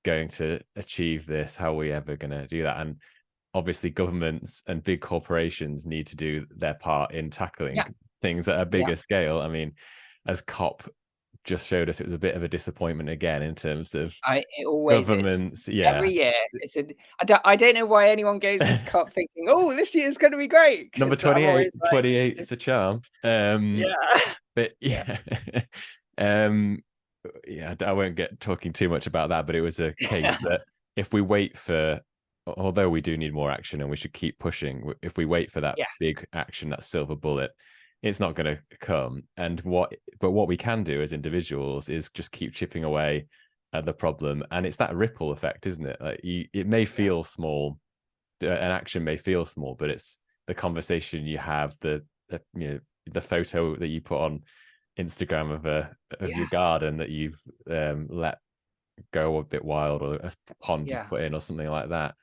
going to achieve this? How are we ever going to do that? And obviously governments and big corporations need to do their part in tackling Yeah. things at a Yeah. bigger scale. I mean, as COP just showed us, it was a bit of a disappointment again in terms of It always is. governments. Yeah. Every year, I don't know why anyone goes into COP thinking, "Oh, this year's gonna be great," Number because I'm 28, always like, 28 is just a charm. yeah. But Yeah. yeah. um yeah, I won't get talking too much about that, but it was a case that if we wait for, although we do need more action and we should keep pushing, if we wait for that Yes. big action, that silver bullet, it's not going to come. And what we can do as individuals is just keep chipping away at the problem, and it's that ripple effect, isn't it? Like it may Yeah. feel small, an action may feel small, but it's the conversation you have, the photo that you put on Instagram of your Yeah. garden that you've let go a bit wild, or a pond you Yeah. put in or something like that.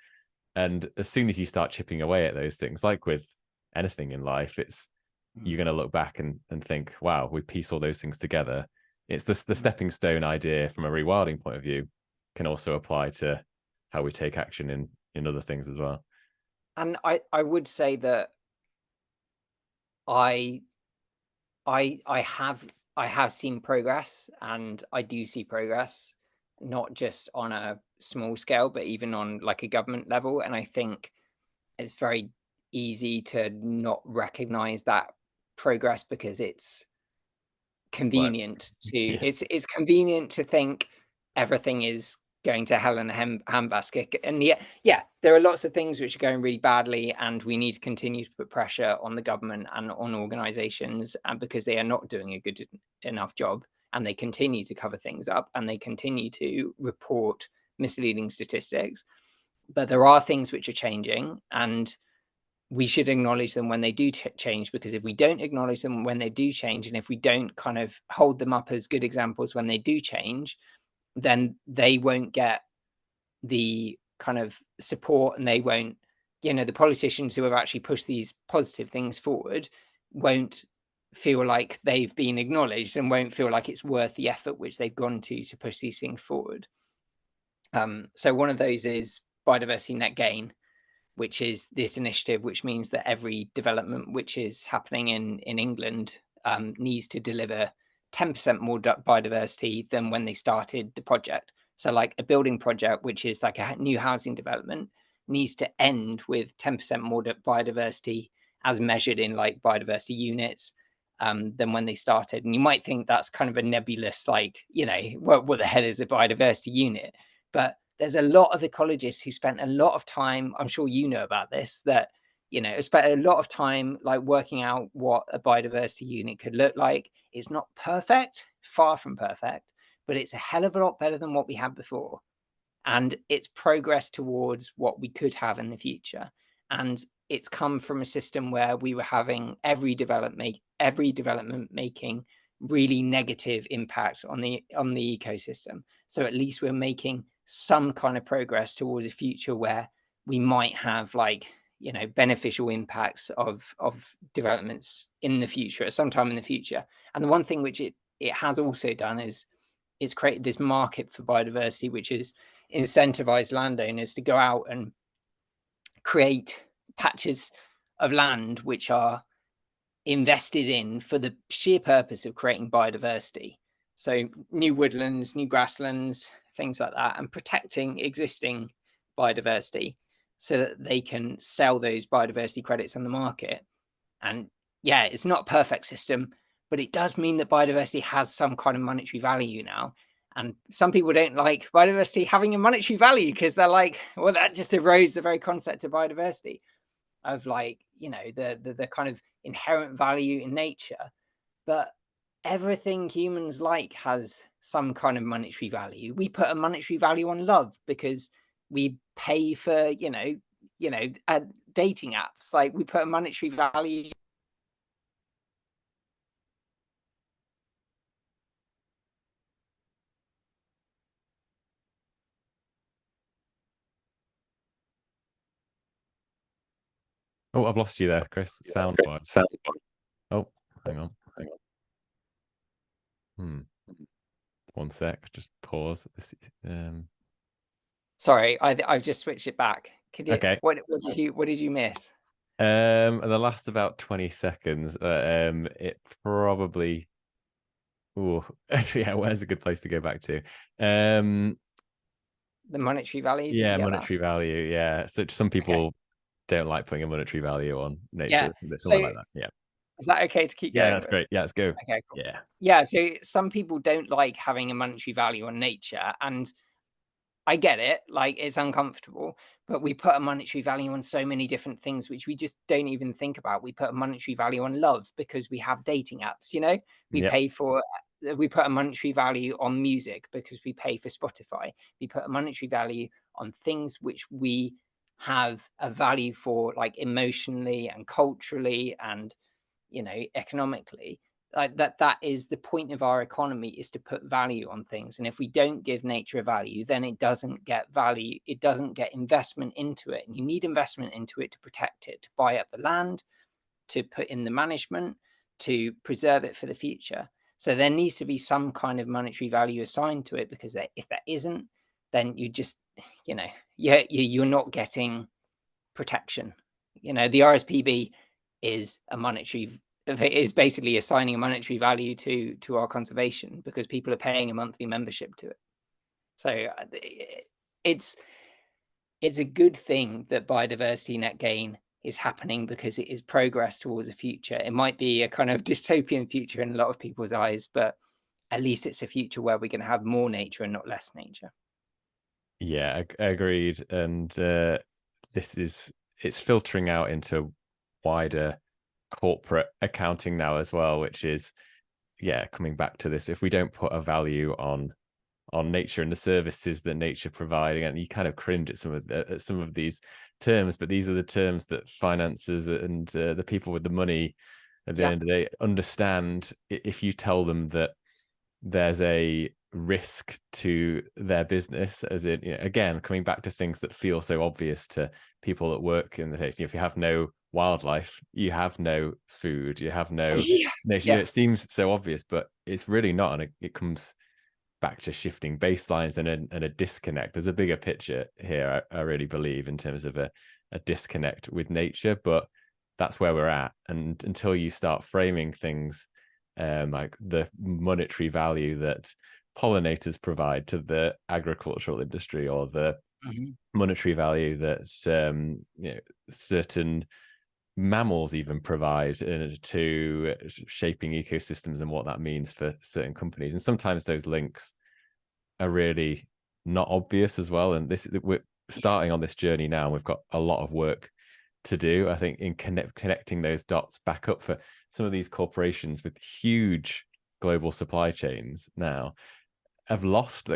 And as soon as you start chipping away at those things, like with anything in life, it's Mm, you're going to look back and think, wow, we piece all those things together. It's the mm. stepping stone idea from a rewilding point of view can also apply to how we take action in other things as well. And I would say that I I have I have seen progress, and I do see progress. not just on a small scale, but even on like a government level. And I think it's very easy to not recognize that progress because it's Right. convenient to Yeah. it's convenient to think everything is going to hell in a handbasket. And yeah, there are lots of things which are going really badly, and we need to continue to put pressure on the government and on organizations, and because they are not doing a good enough job, and they continue to cover things up, and they continue to report misleading statistics. But there are things which are changing, and we should acknowledge them when they do change, because if we don't acknowledge them when they do change, and if we don't kind of hold them up as good examples when they do change, then they won't get the kind of support, and they won't, the politicians who have actually pushed these positive things forward won't feel like they've been acknowledged, and won't feel like it's worth the effort which they've gone to push these things forward. So one of those is biodiversity net gain, which is this initiative, which means that every development which is happening in England needs to deliver 10% more biodiversity than when they started the project. So like a building project, which is like a new housing development, needs to end with 10% more biodiversity as measured in like biodiversity units than when they started. And you might think that's kind of a nebulous, like, what the hell is a biodiversity unit? But there's a lot of ecologists who spent a lot of time, I'm sure you know about this, that, spent a lot of time like working out what a biodiversity unit could look like. It's not perfect, far from perfect, but it's a hell of a lot better than what we had before. And it's progress towards what we could have in the future. And it's come from a system where we were having every development making really negative impact on the ecosystem. So at least we're making some kind of progress towards a future where we might have like, beneficial impacts of developments in the future, at some time in the future. And the one thing which it has also done is it's created this market for biodiversity, which is incentivize landowners to go out and create patches of land which are invested in for the sheer purpose of creating biodiversity. So new woodlands, new grasslands, things like that, and protecting existing biodiversity so that they can sell those biodiversity credits on the market. And yeah, it's not a perfect system, but it does mean that biodiversity has some kind of monetary value now. And some people don't like biodiversity having a monetary value because they're like, well, that just erodes the very concept of biodiversity, of like, the kind of inherent value in nature. But everything humans like has some kind of monetary value. We put a monetary value on love because we pay for, dating apps. Like we put a monetary value. Oh, I've lost you there, Chris. Sound wise. Oh, hang on. One sec. Just pause. Sorry, I've just switched it back. Could you? Okay. What did you miss? The last about 20 seconds. It probably. Oh, yeah. Where's a good place to go back to? The monetary value. Did Yeah, you get monetary value. Yeah. So some that? Okay. people don't like putting a monetary value on Yeah. nature. So Something like that. Yeah. is that okay to keep Yeah, going that's with? great. Yeah, let's go. Okay, cool. Yeah. Yeah, so some people don't like having a monetary value on nature, and I get it, like it's uncomfortable, but we put a monetary value on so many different things which we just don't even think about. We put a monetary value on love because we have dating apps, we Yep. pay for we put a monetary value on music because we pay for Spotify. We put a monetary value on things which we have a value for, like emotionally and culturally and economically. Like that is the point of our economy, is to put value on things. And if we don't give nature a value, then it doesn't get value, it doesn't get investment into it. And you need investment into it to protect it, to buy up the land, to put in the management, to preserve it for the future. So there needs to be some kind of monetary value assigned to it, because if there isn't, then you just you're not getting protection. The RSPB is basically assigning a monetary value to our conservation because people are paying a monthly membership to it. So it's it's a good thing that biodiversity net gain is happening because it is progress towards a future. It might be a kind of dystopian future in a lot of people's eyes, but at least it's a future where we're going to have more nature and not less nature. Yeah, agreed. And it's filtering out into wider corporate accounting now as well, which is, yeah, coming back to this. If we don't put a value on nature and the services that nature providing, and you kind of cringe at some of these terms, but these are the terms that finances and the people with the money at the Yeah. end of the day understand. If you tell them that there's a risk to their business, as in, again, coming back to things that feel so obvious to people that work in the place. If you have no wildlife, you have no food, you have no Yeah. nature. Yeah. It seems so obvious, but it's really not, and it comes back to shifting baselines and a disconnect. There's a bigger picture here, I really believe, in terms of a disconnect with nature, but that's where we're at. And until you start framing things like the monetary value that pollinators provide to the agricultural industry, or the Mhm. monetary value that certain mammals even provide to shaping ecosystems and what that means for certain companies. And sometimes those links are really not obvious as well. And we're Yeah. starting on this journey now, and we've got a lot of work to do, I think, in connecting those dots back up for some of these corporations with huge global supply chains now have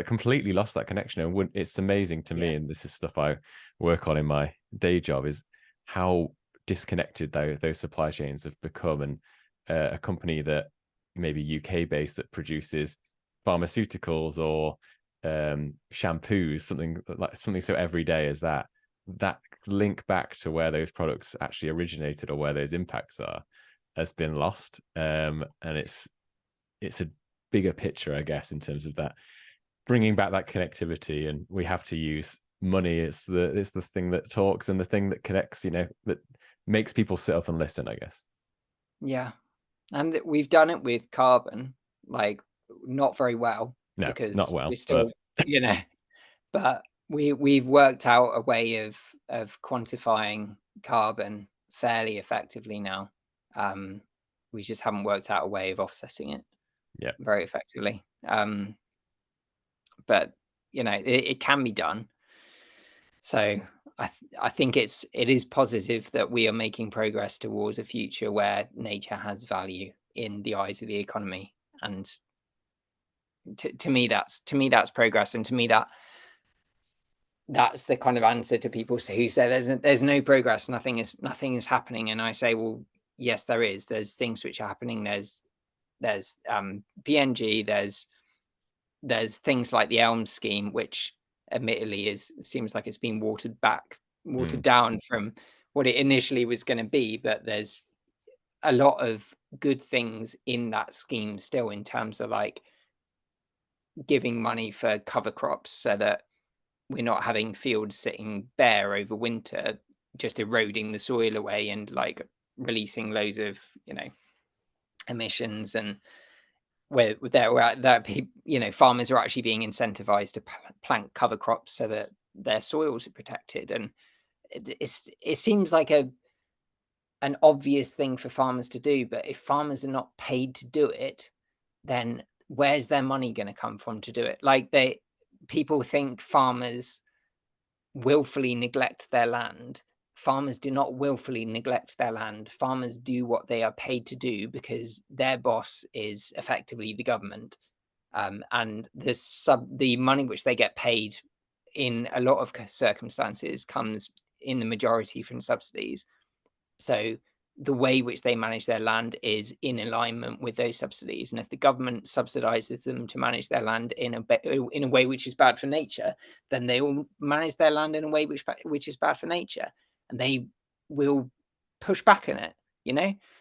completely lost that connection. And it's amazing to Yeah. me, and this is stuff I work on in my day job, is how disconnected those supply chains have become. And a company that maybe UK based that produces pharmaceuticals or shampoos, something so everyday as that link back to where those products actually originated or where those impacts are has been lost. And it's a bigger picture, I guess, in terms of that bringing back that connectivity. And we have to use money. It's the thing that talks and the thing that connects, that makes people sit up and listen, I guess. Yeah. And we've done it with carbon, like not very well No, not because we're well, still, but you know, but we've worked out a way of quantifying carbon fairly effectively now. Um, we just haven't worked out a way of offsetting it yeah. very effectively. But it can be done. So I think it is positive that we are making progress towards a future where nature has value in the eyes of the economy. And to me that's progress, and to me that's the kind of answer to people who say there's no progress, nothing is happening. And I say, well, yes, there is. There's things which are happening. There's PNG. There's things like the Elm scheme, which admittedly seems like it's been watered Mm, down from what it initially was going to be. But there's a lot of good things in that scheme still, in terms of like giving money for cover crops so that we're not having fields sitting bare over winter, just eroding the soil away and like releasing loads of emissions. And where farmers are actually being incentivized to plant cover crops so that their soils are protected. And it seems like an obvious thing for farmers to do, but if farmers are not paid to do it, then where's their money going to come from to do it? Like, people think farmers willfully neglect their land. Farmers do not willfully neglect their land. Farmers do what they are paid to do because their boss is effectively the government. And the money which they get paid in a lot of circumstances comes in the majority from subsidies. So the way which they manage their land is in alignment with those subsidies. And if the government subsidizes them to manage their land in a way which is bad for nature, then they will manage their land in a way which is bad for nature, and they will push back on it.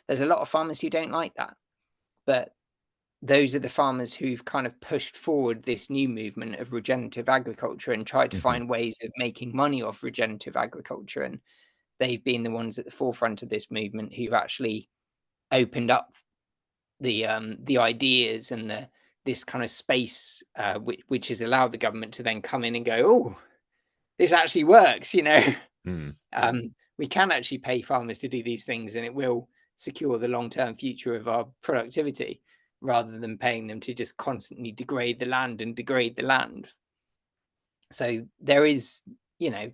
There's a lot of farmers who don't like that, but those are the farmers who've kind of pushed forward this new movement of regenerative agriculture and tried to hmm find ways of making money off regenerative agriculture. And they've been the ones at the forefront of this movement who've actually opened up the ideas and this kind of space, which has allowed the government to then come in and go, oh, this actually works, you know. Mm. We can actually pay farmers to do these things, and it will secure the long-term future of our productivity, rather than paying them to just constantly degrade the land and degrade the land. So there is, you know,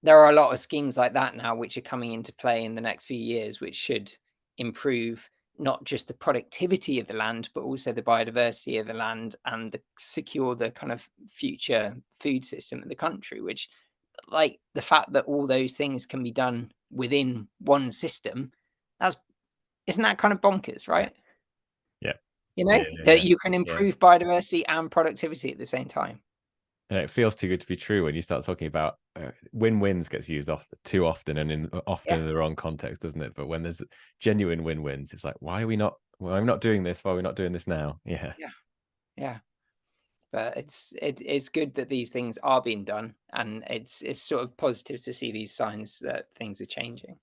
there are a lot of schemes like that now which are coming into play in the next few years, which should improve not just the productivity of the land, but also the biodiversity of the land, and secure the kind of future food system of the country. Which, like, the fact that all those things can be done within one system, that's isn't that kind of bonkers, Yeah. right? Yeah. You Yeah. know, Yeah. that Yeah. you can Yeah. improve biodiversity and productivity at the same time. And it feels too good to be true when you start talking about win-wins gets used too often, and often Yeah, in the wrong context, doesn't it? But when there's genuine win-wins, it's like, why are we not? Why are we not doing this? Why are we not doing this now? Yeah. yeah, yeah. But it's good that these things are being done, and it's sort of positive to see these signs that things are changing.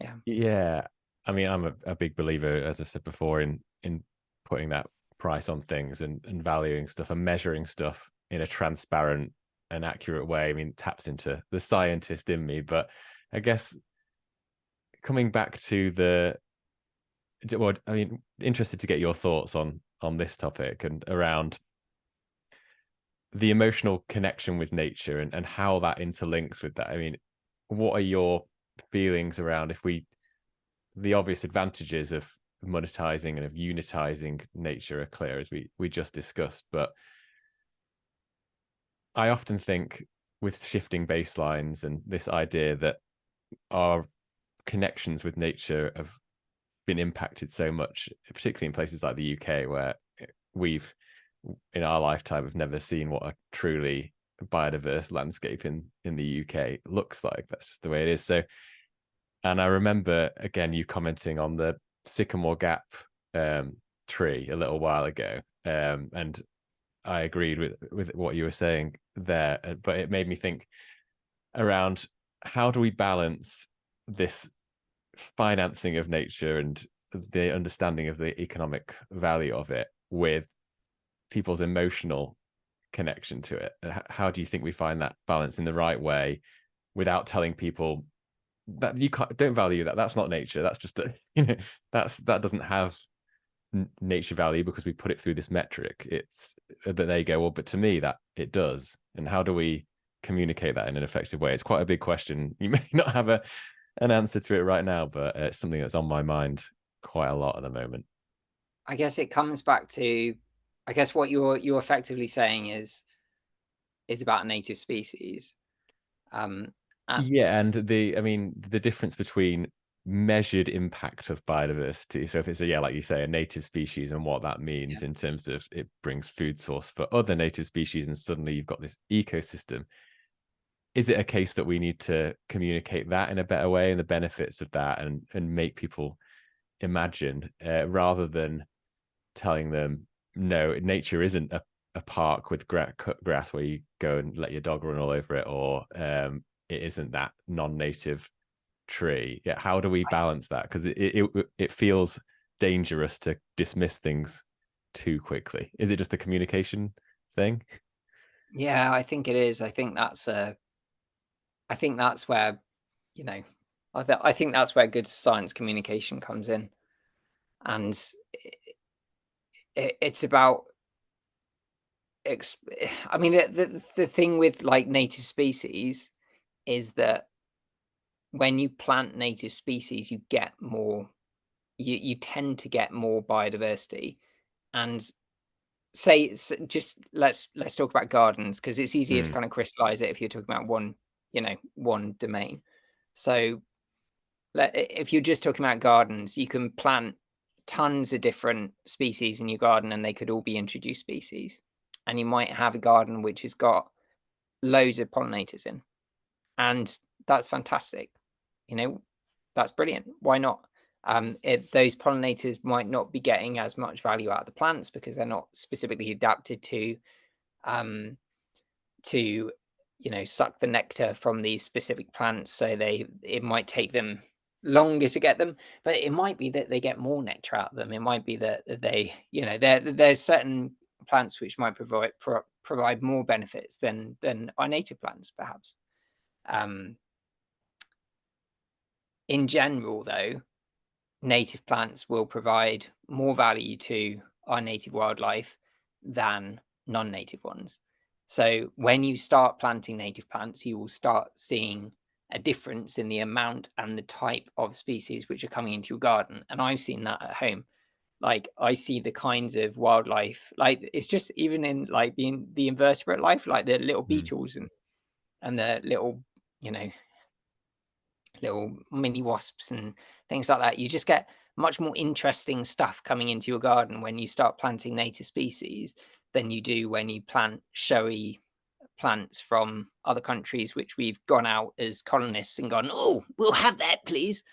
Yeah, Yeah. I mean, I'm a big believer, as I said before, in putting that price on things, and valuing stuff and measuring stuff in a transparent and accurate way. I mean, it taps into the scientist in me, but I guess coming back to well, I mean, interested to get your thoughts on this topic and around the emotional connection with nature, and how that interlinks with that. I mean, what are your feelings around the obvious advantages of monetizing and of unitizing nature are clear, as we just discussed, but I often think with shifting baselines and this idea that our connections with nature have been impacted so much, particularly in places like the UK, where we've in our lifetime have never seen what a truly biodiverse landscape in the UK looks like. That's just the way it is. So, and I remember again you commenting on the sycamore gap tree a little while ago, and I agreed with what you were saying there, but it made me think around how do we balance this financing of nature and the understanding of the economic value of it with people's emotional connection to it. And how do you think we find that balance in the right way without telling people that you don't value that? That's not nature. That's just a, that doesn't have nature value because we put it through this metric. It's that they go, well, but to me that it does. And how do we communicate that in an effective way? It's quite a big question. You may not have an answer to it right now, but it's something that's on my mind quite a lot at the moment. I guess it comes back to, I guess what you're effectively saying is about native species. Um, uh, Yeah, and I mean, the difference between measured impact of biodiversity. So if it's like you say, a native species, and what that yeah, means in terms of it brings food source for other native species, and suddenly you've got this ecosystem. Is it a case that we need to communicate that in a better way and the benefits of that, and make people imagine, rather than telling them, no, nature isn't a park with cut grass where you go and let your dog run all over it, or it isn't that non-native tree. Yeah, how do we balance that? Because it feels dangerous to dismiss things too quickly. Is it just a communication thing? yeah, I think it is. I think that's where, you know, I think that's where good science communication comes in, and it's about I mean, the thing with like native species is that when you plant native species, you get more. You tend to get more biodiversity, and just let's talk about gardens, because it's easier to Mm, kind of crystallize it if you're talking about one, one domain. So if you're just talking about gardens, you can plant tons of different species in your garden, and they could all be introduced species. And you might have a garden which has got loads of pollinators in, and that's fantastic. You know, that's brilliant. Why not? Those pollinators might not be getting as much value out of the plants because they're not specifically adapted um, to suck the nectar from these specific plants. So it might take them longer to get them, but it might be that they get more nectar out of them. It might be that they, there's certain plants which might provide more benefits than our native plants, perhaps. Um, in general, though, native plants will provide more value to our native wildlife than non-native ones. So when you start planting native plants, you will start seeing a difference in the amount and the type of species which are coming into your garden. And I've seen that at home. Like I see the kinds of wildlife, like it's just even in like the invertebrate life, like the little Mm. beetles and the little, you know, little mini wasps and things like that. You just get much more interesting stuff coming into your garden when you start planting native species than you do when you plant showy plants from other countries, which we've gone out as colonists and gone, oh, we'll have that, please,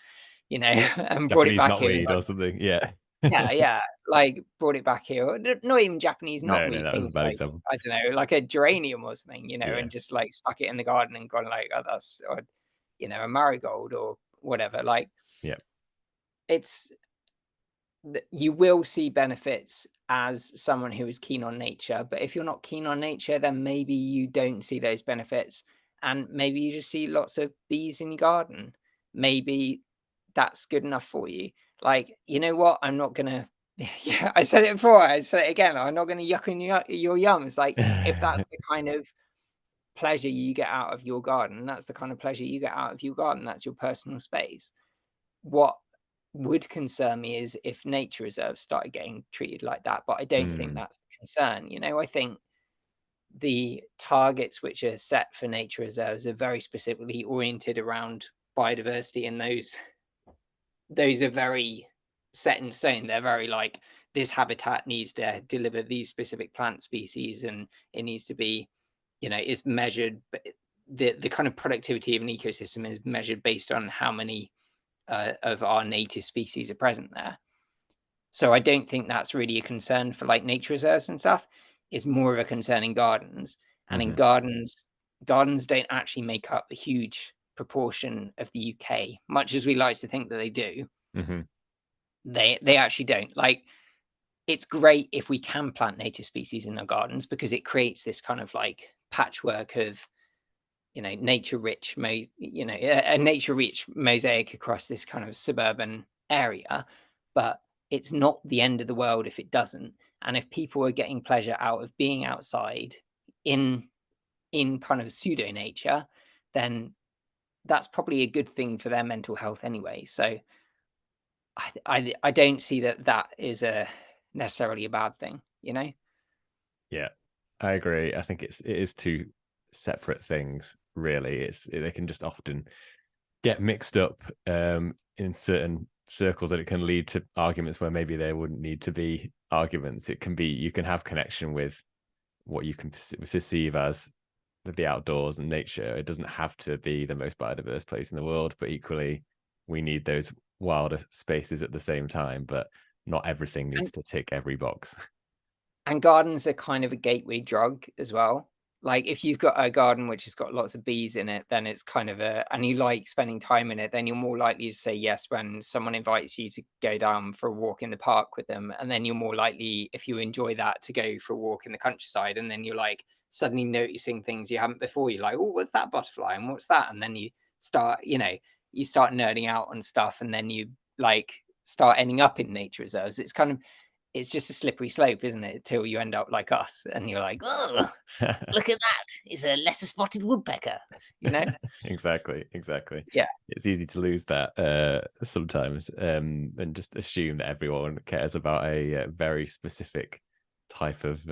and brought it Japanese back here and knotweed gone, or something. Yeah. yeah, yeah, like brought it back here. Or not even Japanese No, no, knotweed, that was a things bad like, example. I don't know, like a geranium or something, Yeah. and just like stuck it in the garden and gone like, oh, that's, or, a marigold or whatever. Like Yeah. it's, you will see benefits as someone who is keen on nature, but if you're not keen on nature, then maybe you don't see those benefits, and maybe you just see lots of bees in your garden. Maybe that's good enough for you. Like, you know what? I'm not gonna. Yeah, I said it before. I said it again. I'm not gonna yuck in your yums. Like, if that's the kind of pleasure you get out of your garden, that's the kind of pleasure you get out of your garden. That's your personal space. What would concern me is if nature reserves started getting treated like that, but I don't think Mm. that's a concern. I think the targets which are set for nature reserves are very specifically oriented around biodiversity, and those are very set in stone. They're very like, this habitat needs to deliver these specific plant species, and it needs to be, it's measured. The kind of productivity of an ecosystem is measured based on how many of our native species are present there. So I don't think that's really a concern for like nature reserves and stuff. It's more of a concern in gardens. And in Hmm. gardens don't actually make up a huge proportion of the UK, much as we like to think that they do. Hmm. They actually don't. Like, it's great if we can plant native species in our gardens because it creates this kind of like patchwork of, nature rich a nature rich mosaic across this kind of suburban area. But it's not the end of the world if it doesn't. And if people are getting pleasure out of being outside in kind of pseudo nature, then that's probably a good thing for their mental health anyway. So I don't see that is a necessarily a bad thing. Yeah, I agree. I think it is two separate things, really. They can just often get mixed up in certain circles, that it can lead to arguments where maybe there wouldn't need to be arguments. It can be, you can have connection with what you can perceive as the outdoors and nature. It doesn't have to be the most biodiverse place in the world, but equally we need those wilder spaces at the same time. But not everything needs And to tick every box. And gardens are kind of a gateway drug as well. Like if you've got a garden which has got lots of bees in it, then it's kind of and you like spending time in it, then you're more likely to say yes when someone invites you to go down for a walk in the park with them. And then you're more likely, if you enjoy that, to go for a walk in the countryside. And then you're like suddenly noticing things you haven't before. You're like, oh, what's that butterfly? And what's that? And then you start nerding out on stuff, and then you like start ending up in nature reserves. It's just a slippery slope, isn't it? Till you end up like us and you're like, oh, look at that. It's a lesser spotted woodpecker, you know? Exactly. Yeah. It's easy to lose that sometimes, and just assume that everyone cares about a very specific type of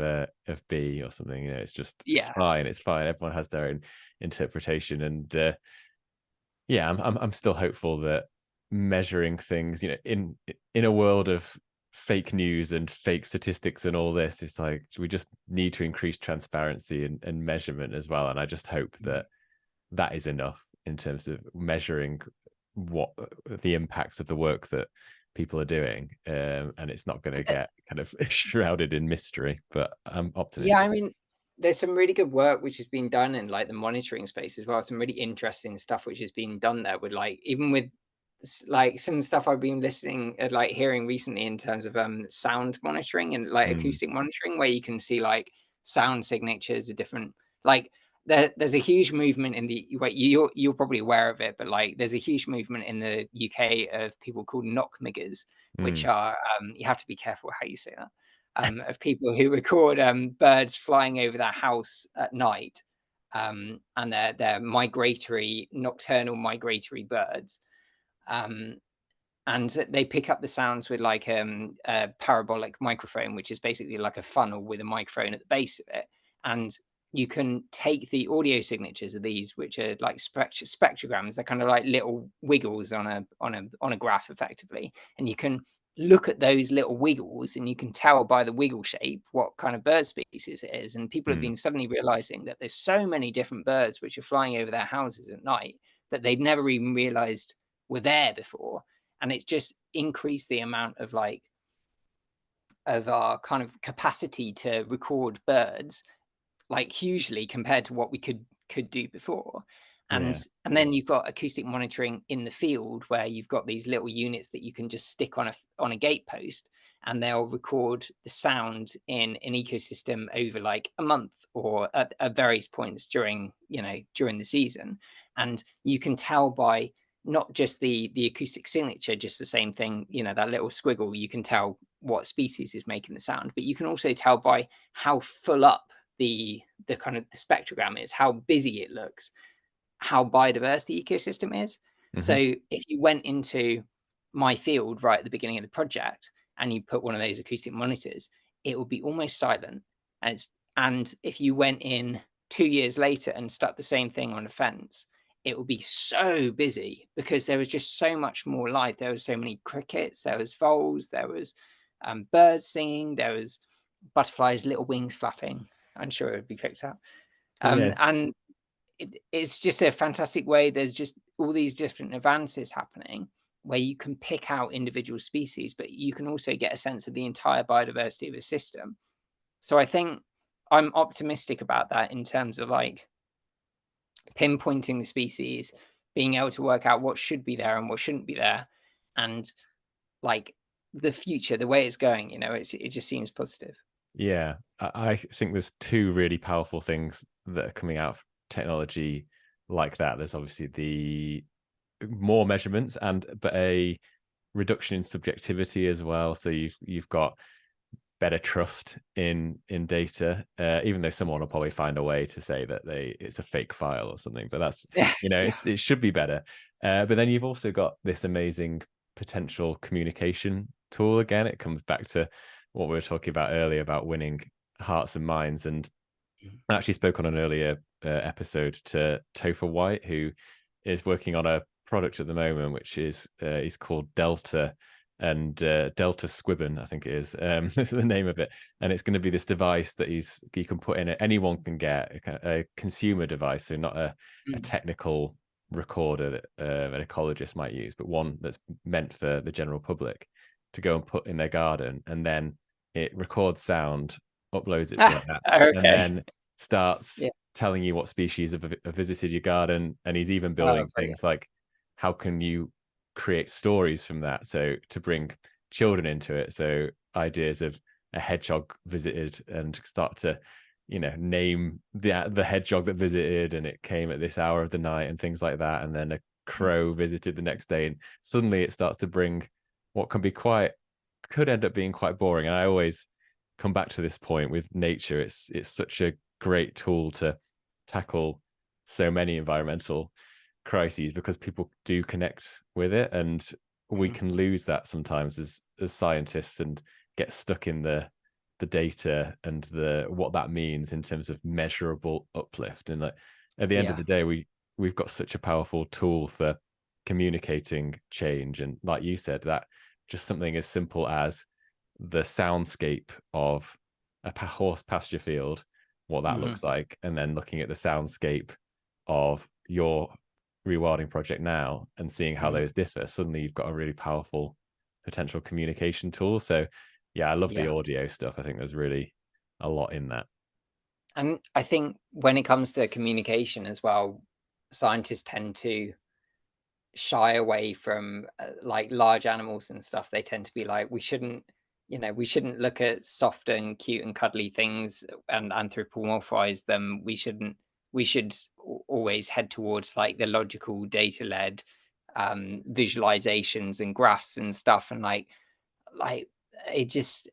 bee or something. It's Yeah. fine. It's fine. Everyone has their own interpretation, and yeah, I'm still hopeful that measuring things, in a world of fake news and fake statistics and all this, it's like we just need to increase transparency and measurement as well. And I just hope that that is enough in terms of measuring what the impacts of the work that people are doing, and it's not going to get kind of shrouded in mystery. But I'm Yeah, optimistic. I mean, there's some really good work which has been done in like the monitoring space as well. Some really interesting stuff which has been done there with like even with like some stuff I've been listening, like hearing recently in terms of sound monitoring and like Mm, acoustic monitoring, where you can see like sound signatures are different. Like there's a huge movement in the wait, you're probably aware of it, but like there's a huge movement in the UK of people called knockmiggers, which mm, are you have to be careful how you say that. Of people who record birds flying over their house at night, and they're migratory, nocturnal migratory birds, um, and they pick up the sounds with like a parabolic microphone, which is basically like a funnel with a microphone at the base of it, and you can take the audio signatures of these, which are like spectrograms. They're kind of like little wiggles on a graph, effectively, and you can look at those little wiggles, and you can tell by the wiggle shape what kind of bird species it is. And people have mm. been suddenly realizing that there's so many different birds which are flying over their houses at night that they'd never even realized were there before, and it's just increased the amount of like of our kind of capacity to record birds like hugely compared to what we could do before. Yeah. And then you've got acoustic monitoring in the field, where you've got these little units that you can just stick on a gate post, and they'll record the sound in an ecosystem over like a month or at various points during the season. And you can tell by not just the acoustic signature, just the same thing, that little squiggle, you can tell what species is making the sound, but you can also tell by how full up the kind of the spectrogram is, how busy it looks, how biodiverse the ecosystem is. So Hmm. if you went into my field right at the beginning of the project and you put one of those acoustic monitors, it would be almost silent. And if you went in 2 years later and stuck the same thing on a fence, it would be so busy because there was just so much more life. There was so many crickets, there was voles, there was birds singing, there was butterflies, little wings flapping. I'm sure it would be picked up. Yes. And it's just a fantastic way. There's just all these different advances happening where you can pick out individual species, but you can also get a sense of the entire biodiversity of a system. So I think I'm optimistic about that in terms of like pinpointing the species, being able to work out what should be there and what shouldn't be there, and like the future, the way it's going, it just seems positive. Yeah. I think there's two really powerful things that are coming out of technology like that. There's obviously the more measurements but a reduction in subjectivity as well. So you've got better trust in data, even though someone will probably find a way to say that it's a fake file or something. But that's Yeah, yeah. it should be better. But then you've also got this amazing potential communication tool. Again, it comes back to what we were talking about earlier about winning hearts and minds. And I actually spoke on an earlier episode to Topher White, who is working on a product at the moment, which is called Delta and Delta Squibbon, I think it is. This is the name of it, and it's going to be this device that you can put in it. Anyone can get a consumer device, so not a Mm, technical recorder that an ecologist might use, but one that's meant for the general public to go and put in their garden, and then it records sound, uploads it to an app, and okay. then starts Yeah. telling you what species have visited your garden. And he's even Oh, building brilliant. things like how can you create stories from that, so to bring children into it. So ideas of a hedgehog visited and start to name the hedgehog that visited, and it came at this hour of the night and things like that. And then a Mm, crow visited the next day, and suddenly it starts to bring what could end up being quite boring. And I always come back to this point with nature. It's such a great tool to tackle so many environmental crises because people do connect with it, and we mhm. can lose that sometimes as scientists and get stuck in the data and the what that means in terms of measurable uplift. And like, at the end of Yeah. the day, we've got such a powerful tool for communicating change. And like you said, that just something as simple as the soundscape of a horse pasture field, what that Mhm. looks like, and then looking at the soundscape of your rewilding project now and seeing how Mhm. those differ. Suddenly you've got a really powerful potential communication tool. So yeah, I love the Yeah. audio stuff. I think there's really a lot in that. And I think when it comes to communication as well, scientists tend to shy away from like large animals and stuff. They tend to be like, we shouldn't, we shouldn't look at soft and cute and cuddly things and anthropomorphize them. We should always head towards like the logical data led visualizations and graphs and stuff. And like it just,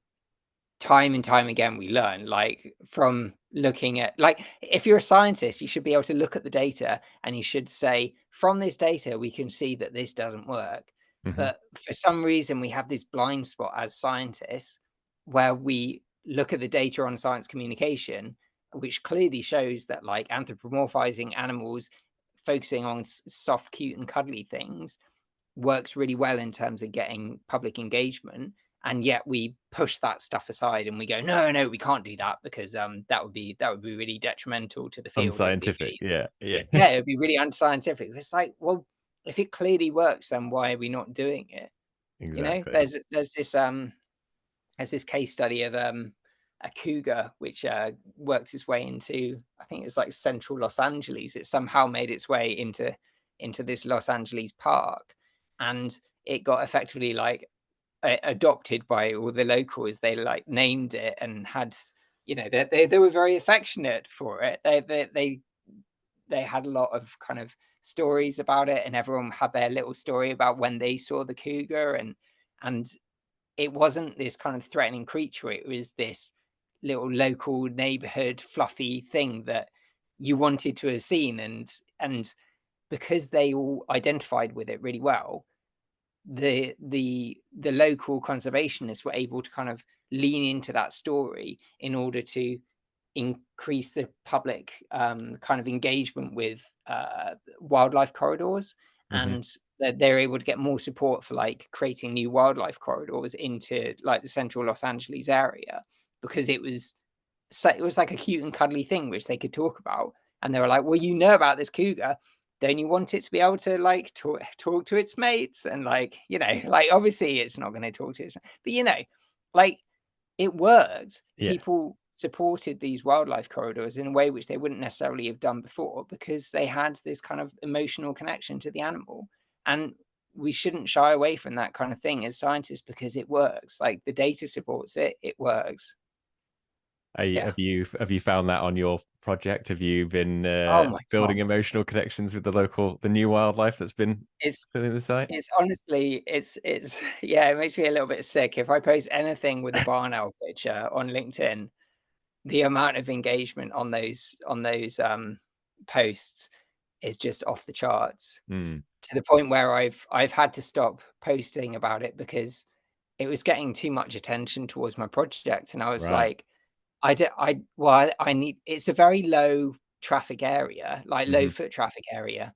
time and time again we learn, like from looking at, like, if you're a scientist you should be able to look at the data and you should say, from this data we can see that this doesn't work. Hmm. But for some reason we have this blind spot as scientists where we look at the data on science communication, which clearly shows that like anthropomorphizing animals, focusing on soft, cute and cuddly things works really well in terms of getting public engagement. And yet we push that stuff aside and we go, no, no, we can't do that because that would be really detrimental to the field. It would be Unscientific. really, Yeah, yeah. yeah, it would be really unscientific. It's like, well, if it clearly works, then why are we not doing it? Exactly. There's this case study of a cougar which worked its way into, I think it was like central Los Angeles. It somehow made its way into this Los Angeles park, and it got effectively like adopted by all the locals. They like named it and had, they were very affectionate for it. They had a lot of kind of stories about it, and everyone had their little story about when they saw the cougar. And it wasn't this kind of threatening creature. It was this little local neighborhood fluffy thing that you wanted to have seen. And because they all identified with it really well, the local conservationists were able to kind of lean into that story in order to increase the public kind of engagement with wildlife corridors. Hmm. And that they're able to get more support for like creating new wildlife corridors into like the central Los Angeles area, because it was like a cute and cuddly thing which they could talk about. And they were like, well, about this cougar, don't you want it to be able to like talk to its mates? And like, like obviously it's not going to talk to its, but like it worked. Yeah. People supported these wildlife corridors in a way which they wouldn't necessarily have done before, because they had this kind of emotional connection to the animal. And we shouldn't shy away from that kind of thing as scientists, because it works. Like the data supports it, it works. Yeah. Have you found that on your project? Have you been Oh my building God. emotional connections with the new wildlife that's been It's filling the site? it's honestly, it's yeah, it makes me a little bit sick. If I post anything with a barn owl picture on LinkedIn, the amount of engagement on those posts is just off the charts, Mm, to the point where I've had to stop posting about it because it was getting too much attention towards my project. And I was right. like, I need, it's a very low traffic area, like low Hmm. foot traffic area.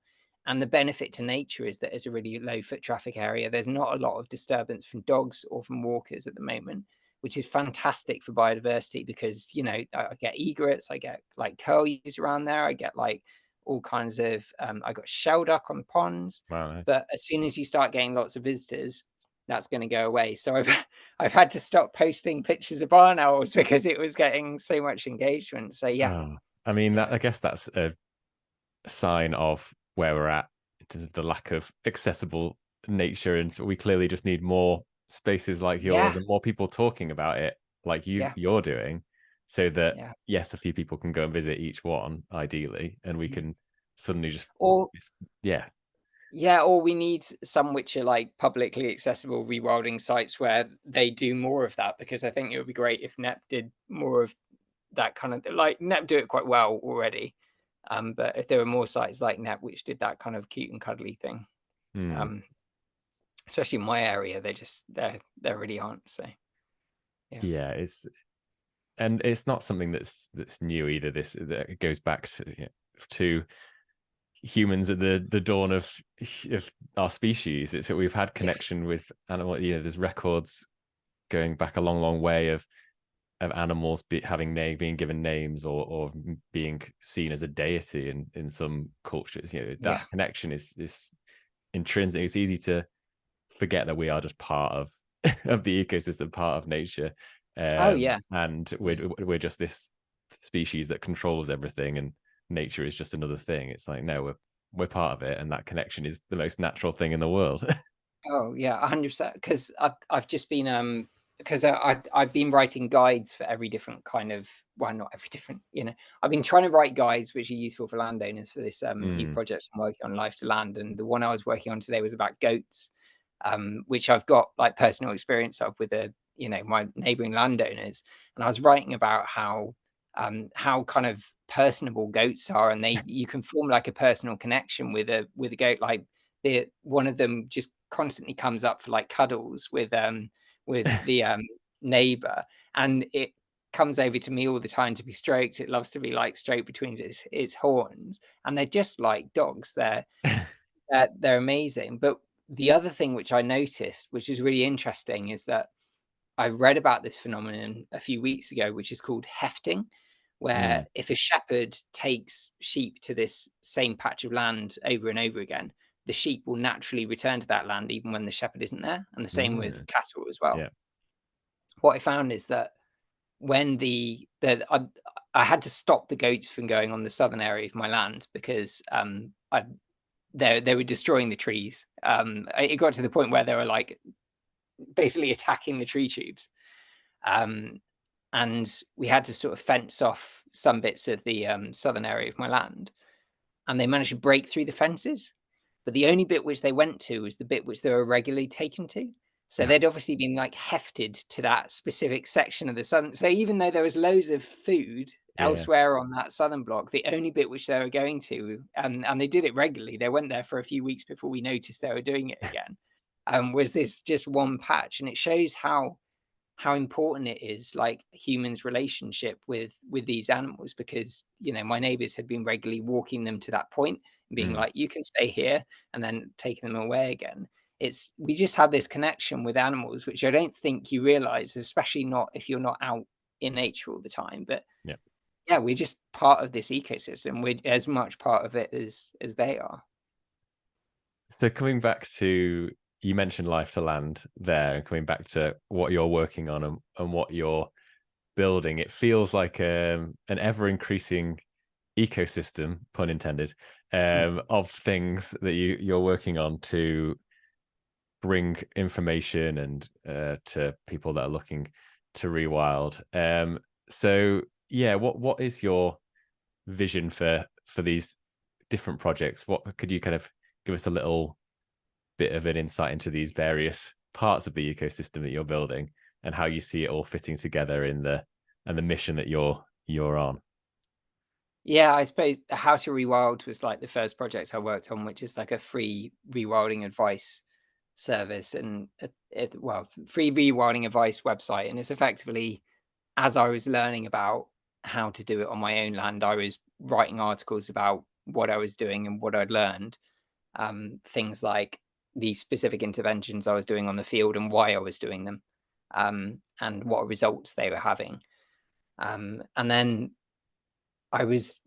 And the benefit to nature is that it's a really low foot traffic area. There's not a lot of disturbance from dogs or from walkers at the moment, which is fantastic for biodiversity because, I get egrets, I get like curlews around there, I get like all kinds of, I got shelduck on the ponds. Wow, nice. But as soon as you start getting lots of visitors, that's going to go away. So I've had to stop posting pictures of barn owls because it was getting so much engagement. So yeah, Oh, I mean, yeah, I guess that's a sign of where we're at in terms of the lack of accessible nature, and so we clearly just need more spaces like yours yeah, and more people talking about it, like yeah, you're doing, so that yeah. yes, a few people can go and visit each one, ideally, and we Mhm. can suddenly just Or yeah. yeah, or we need some which are like publicly accessible rewilding sites where they do more of that, because I think it would be great if NEP did more of that kind of, like NEP do it quite well already. But if there were more sites like NEP which did that kind of cute and cuddly thing, Hmm. um, especially in my area, there really aren't. So yeah, Yeah, it's not something that's new either. This that it goes back to to humans at the dawn of our species. It's that we've had yeah, connection with animal. There's records going back a long, long way of animals being given names, or being seen as a deity in some cultures. yeah. That connection is intrinsic. It's easy to forget that we are just part of of the ecosystem, part of nature, Oh yeah, and yeah, we're just this species that controls everything, and nature is just another thing. It's like, no, we're part of it, and that connection is the most natural thing in the world. Oh yeah, 100%. Because I've just been because I've been writing guides for every different kind of, well, not every different, I've been trying to write guides which are useful for landowners for this new Mm, project I'm working on, Life to Land, and the one I was working on today was about goats, which I've got like personal experience of with my neighboring landowners, and I was writing about how kind of personable goats are, and you can form like a personal connection with a goat. Like one of them just constantly comes up for like cuddles with the neighbor, and it comes over to me all the time to be stroked. It loves to be like stroked between its horns, and they're just like dogs. They're amazing. But the other thing which I noticed, which is really interesting, is that I read about this phenomenon a few weeks ago, which is called hefting, where mm, if a shepherd takes sheep to this same patch of land over and over again, the sheep will naturally return to that land even when the shepherd isn't there. And the same with cattle as well. yeah. What I found is that when I had to stop the goats from going on the southern area of my land because they were destroying the trees. It got to the point where they were like basically attacking the tree tubes. And we had to sort of fence off some bits of the southern area of my land, and they managed to break through the fences. But the only bit which they went to was the bit which they were regularly taken to. So they'd obviously been like hefted to that specific section of the southern. So even though there was loads of food Yeah. elsewhere on that southern block, the only bit which they were going to, and they did it regularly, they went there for a few weeks before we noticed they were doing it again, was this just one patch. And it shows how important it is, like humans' relationship with these animals, because my neighbors had been regularly walking them to that point and being Mm. like, you can stay here, and then taking them away again. We just have this connection with animals which I don't think you realize, especially not if you're not out in nature all the time. But Yeah. yeah, we're just part of this ecosystem. We're as much part of it as they are. So coming back to, you mentioned Life to Land there, and coming back to what you're working on, and what you're building, it feels like an ever increasing ecosystem, pun intended, of things that you're working on to bring information and to people that are looking to rewild. So yeah, what is your vision for these different projects? What could you kind of give us a little bit of an insight into these various parts of the ecosystem that you're building, and how you see it all fitting together in the mission that you're on? Yeah, I suppose How to Rewild was like the first project I worked on, which is like a free rewilding advice service, and free rewilding advice website. And it's effectively, as I was learning about how to do it on my own land, I was writing articles about what I was doing and what I'd learned. Things like the specific interventions I was doing on the field and why I was doing them, and what results they were having. And then I was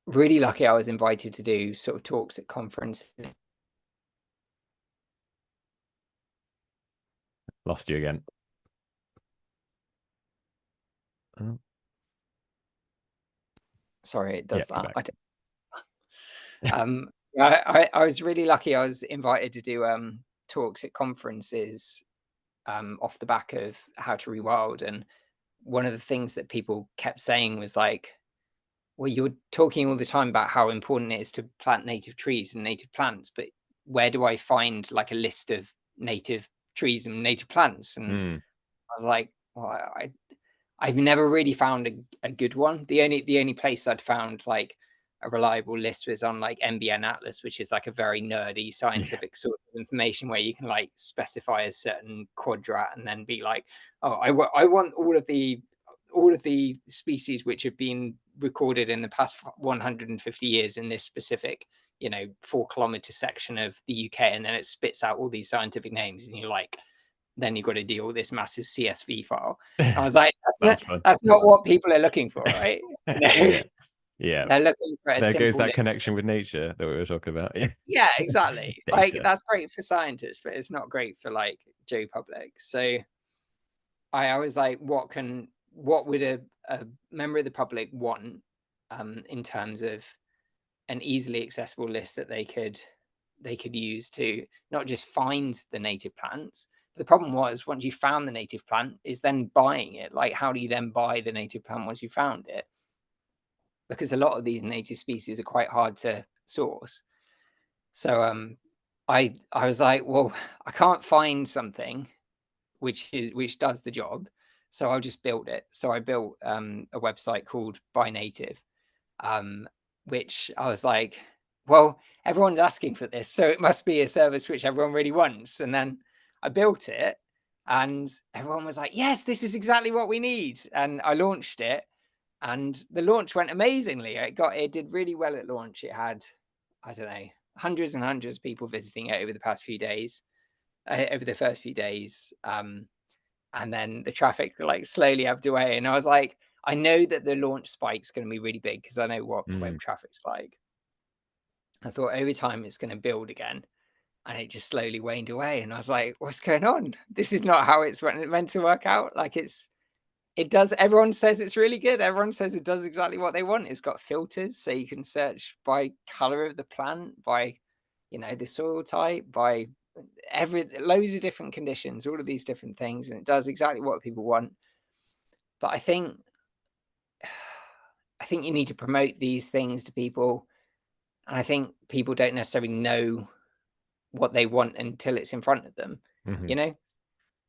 really lucky. I was invited to do sort of talks at conferences. Lost you again. Oh, Sorry, it yeah, does you're that. back. Um, I was really lucky. I was invited to do talks at conferences off the back of How to Rewild, and one of the things that people kept saying was like, "Well, you're talking all the time about how important it is to plant native trees and native plants, but where do I find like a list of native trees and native plants?" And Mm, I was like, "Well, I've never really found a good one. The only place I'd found like a reliable list was on like NBN Atlas, which is like a very nerdy yeah. scientific sort of information where you can like specify a certain quadrat and then be like, oh, I want all of the species which have been recorded in the past 150 years in this specific 4 kilometer section of the UK, and then it spits out all these scientific names, and you're like, then you've got to deal with this massive CSV file. I was like, Sounds fun. that's not what people are looking for, right? Yeah, yeah. They're looking for a There goes simple that list. connection with nature that we were talking about. Yeah. Yeah, exactly. Like Data. that's great for scientists, but it's not great for like Joe Public. So I was like, what would a member of the public want in terms of an easily accessible list that they could use to not just find the native plants. The problem was, once you found the native plant, is then buying it. Like, how do you then buy the native plant once you found it? Because a lot of these native species are quite hard to source. So I was like, well, I can't find something which does the job, so I'll just build it. So I built a website called Buy Native, um, which I was like, well, everyone's asking for this, so it must be a service which everyone really wants. And then I built it, and everyone was like, yes, this is exactly what we need. And I launched it, and the launch went amazingly. It did really well at launch. It had, I don't know, hundreds and hundreds of people visiting it over the past few days, over the first few days. And then the traffic like slowly ebbed away. And I was like, I know that the launch spike's going to be really big because I know what web Mm. traffic's like. I thought over time it's going to build again. And it just slowly waned away. And I was like, what's going on? This is not how it's meant to work out. Like, it does. Everyone says it's really good. Everyone says it does exactly what they want. It's got filters, so you can search by color of the plant, by, the soil type, by loads of different conditions, all of these different things, and it does exactly what people want. But I think you need to promote these things to people, and I think people don't necessarily know what they want until it's in front of them. Hmm. You know,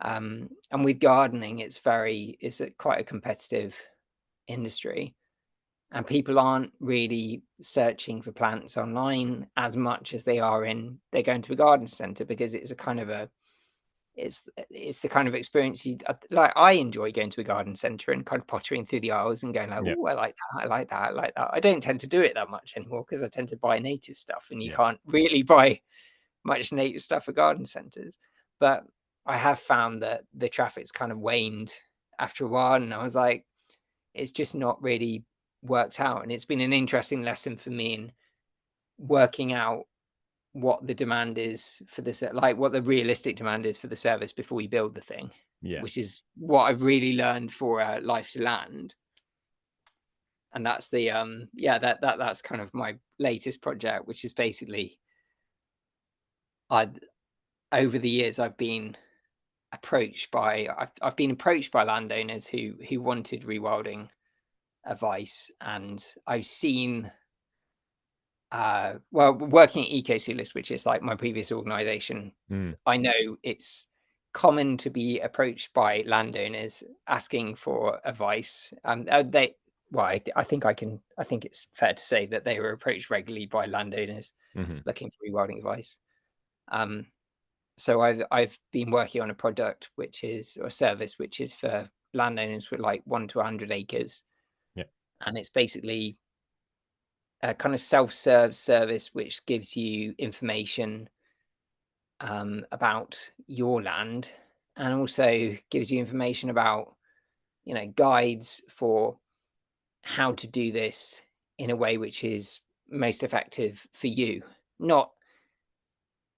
and with gardening, it's quite a competitive industry, and people aren't really searching for plants online as much as they're going to a garden center, because it's a kind of a it's the kind of experience you like. I enjoy going to a garden center and kind of pottering through the aisles and going like, Yeah. oh, I like that, I like that, I like that. I don't tend to do it that much anymore because I tend to buy native stuff, and you Yeah. can't really buy much native stuff at garden centers. But I have found that the traffic's kind of waned after a while, and I was like, it's just not really worked out. And it's been an interesting lesson for me in working out what the demand is for this, like what the realistic demand is for the service before we build the thing, Yeah. which is what I've really learned for Life to Land. And that's the that's kind of my latest project, which is basically, I over the years I've been approached by landowners who wanted rewilding advice, and I've seen well, working at EcoSolist, which is like my previous organization, Mm. I know it's common to be approached by landowners asking for advice. I think it's fair to say that they were approached regularly by landowners Hmm. looking for rewilding advice. Um, so I've been working on a product or a service which is for landowners with like 1 to 100 acres, Yeah. and it's basically a kind of self-serve service which gives you information about your land, and also gives you information about, guides for how to do this in a way which is most effective for you. Not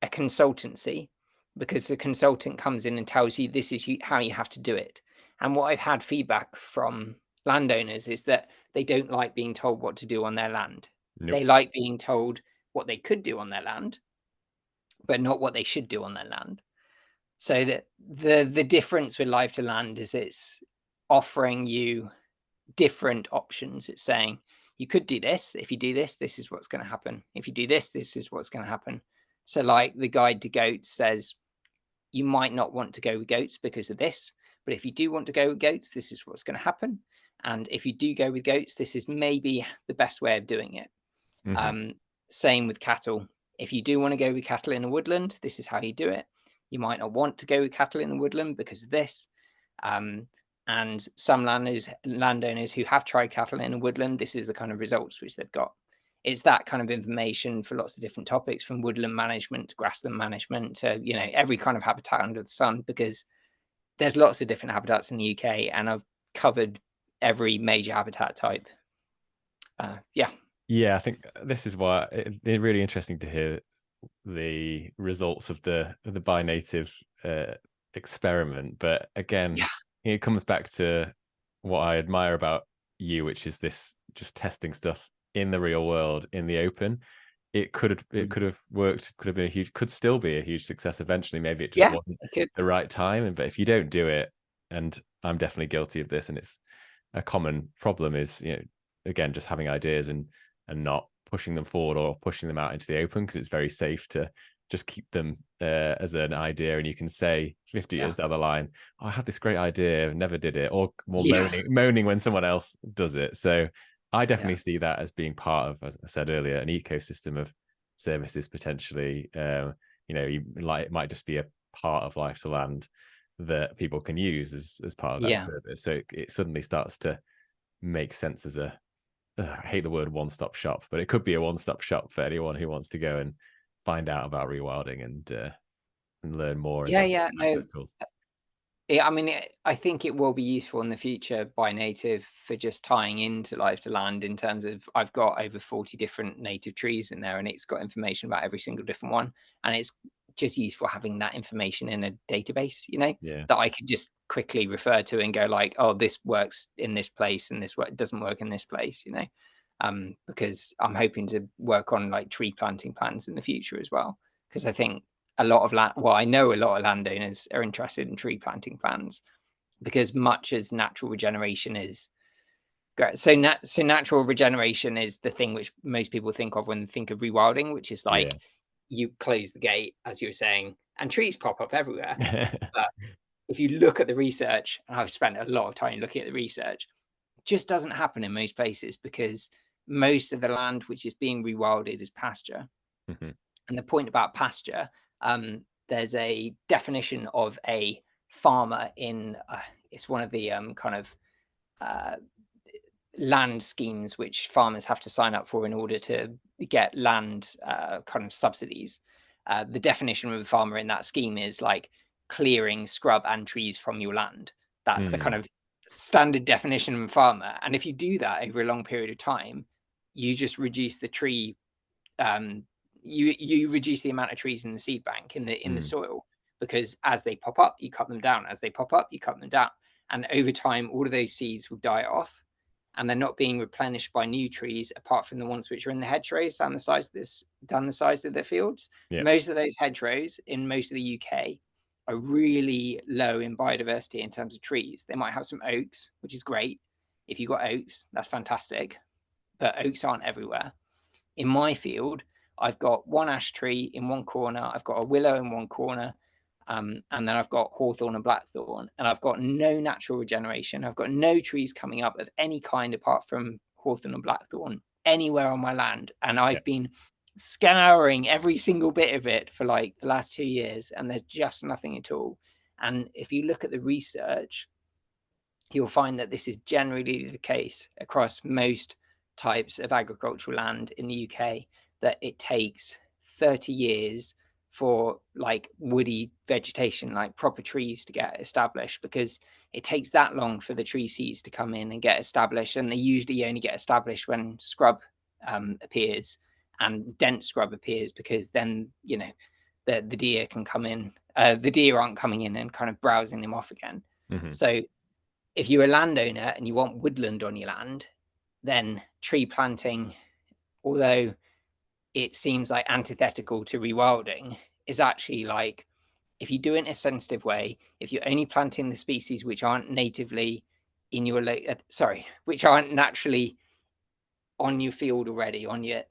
a consultancy, because the consultant comes in and tells you this is how you have to do it. And what I've had feedback from landowners is that they don't like being told what to do on their land. Nope. They like being told what they could do on their land, but not what they should do on their land. So that the difference with Life to Land is it's offering you different options. It's saying you could do this. If you do this, this is what's going to happen. If you do this, this is what's going to happen. So like the guide to goats says, you might not want to go with goats because of this, but if you do want to go with goats, this is what's going to happen. And if you do go with goats, this is maybe the best way of doing it. Hmm. Um, Same with cattle. If you do want to go with cattle in a woodland, this is how you do it. You might not want to go with cattle in the woodland because of this. And some landowners who have tried cattle in a woodland, this is the kind of results which they've got. It's that kind of information for lots of different topics, from woodland management to grassland management to, every kind of habitat under the sun, because there's lots of different habitats in the UK, and I've covered every major habitat type. Yeah. Yeah, I think this is why it's really interesting to hear the results of the Buy Native experiment. But again, Yeah. it comes back to what I admire about you, which is this just testing stuff in the real world, in the open, it could have worked, could have been a huge, could still be a huge success eventually. Maybe it just Yeah, wasn't it could. the right time. But if you don't do it, and I'm definitely guilty of this, and it's a common problem, is, again, just having ideas and not pushing them forward or pushing them out into the open, because it's very safe to just keep them as an idea, and you can say 50 Yeah. years down the line, oh, I had this great idea, never did it, or more Yeah. moaning when someone else does it. So I definitely Yeah. see that as being part of, as I said earlier, an ecosystem of services potentially. It might just be a part of Life to Land that people can use as part of that Yeah. service. So it suddenly starts to make sense as a, I hate the word one-stop shop, but it could be a one-stop shop for anyone who wants to go and find out about rewilding and learn more and Yeah. get Yeah. No. access tools. Yeah, I mean, I think it will be useful in the future by native for just tying into Life to Land in terms of I've got over 40 different native trees in there and it's got information about every single different one. And it's just useful having that information in a database, Yeah. that I could just quickly refer to and go like, oh, this works in this place and this doesn't work in this place, because I'm hoping to work on like tree planting plans in the future as well. Because I think a lot of I know a lot of landowners are interested in tree planting plans because much as natural regeneration is great. So natural regeneration is the thing which most people think of when they think of rewilding, which is Yeah. like you close the gate, as you were saying, and trees pop up everywhere. But if you look at the research, and I've spent a lot of time looking at the research, it just doesn't happen in most places because most of the land which is being rewilded is pasture. Mhm. And the point about pasture, there's a definition of a farmer in it's one of the kind of uh, land schemes which farmers have to sign up for in order to get land kind of subsidies. The definition of a farmer in that scheme is like clearing scrub and trees from your land. That's the kind Mm. of standard definition of a farmer. And if you do that over a long period of time, you just reduce the tree um, you reduce the amount of trees in the seed bank in the Mm. soil, because as they pop up, you cut them down. As they pop up, you cut them down, and over time, all of those seeds will die off, and they're not being replenished by new trees apart from the ones which are in the hedgerows down the size of the fields. Yeah. Most of those hedgerows in most of the UK are really low in biodiversity in terms of trees. They might have some oaks, which is great. If you've got oaks, that's fantastic, but oaks aren't everywhere. In my field, I've got one ash tree in one corner, I've got a willow in one corner, and then I've got hawthorn and blackthorn, and I've got no natural regeneration. I've got no trees coming up of any kind apart from hawthorn and blackthorn anywhere on my land. And Yeah. I've been scouring every single bit of it for like the last 2 years, and there's just nothing at all. And if you look at the research, you'll find that this is generally the case across most types of agricultural land in the UK, that it takes 30 years for like woody vegetation, like proper trees to get established, because it takes that long for the tree seeds to come in and get established. And they usually only get established when scrub appears and dense scrub appears, because then, the deer can come in. The deer aren't coming in and kind of browsing them off again. Mhm. So if you're a landowner and you want woodland on your land, then tree planting, although it seems like antithetical to rewilding, is actually like, if you do it in a sensitive way, if you're only planting the species which aren't natively in your which aren't naturally on your field already, on your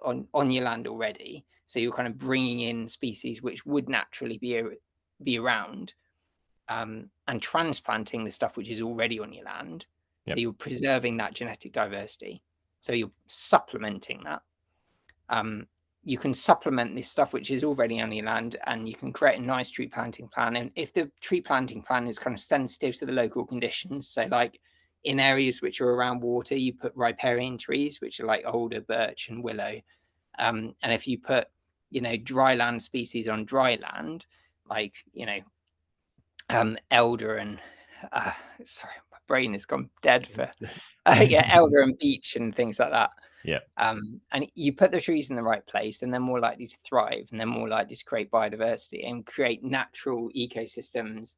land already, so you're kind of bringing in species which would naturally be around, and transplanting the stuff which is already on your land. So Yep. you're preserving that genetic diversity. So you're supplementing that. You can supplement this stuff which is already on your land, and you can create a nice tree planting plan. And if the tree planting plan is kind of sensitive to the local conditions, so like in areas which are around water, you put riparian trees, which are like older birch and willow. And if you put, dry land species on dry land, like, elder and sorry, my brain has gone dead for yeah, elder and beech and things like that. Yeah. And you put the trees in the right place, and they're more likely to thrive, and they're more likely to create biodiversity and create natural ecosystems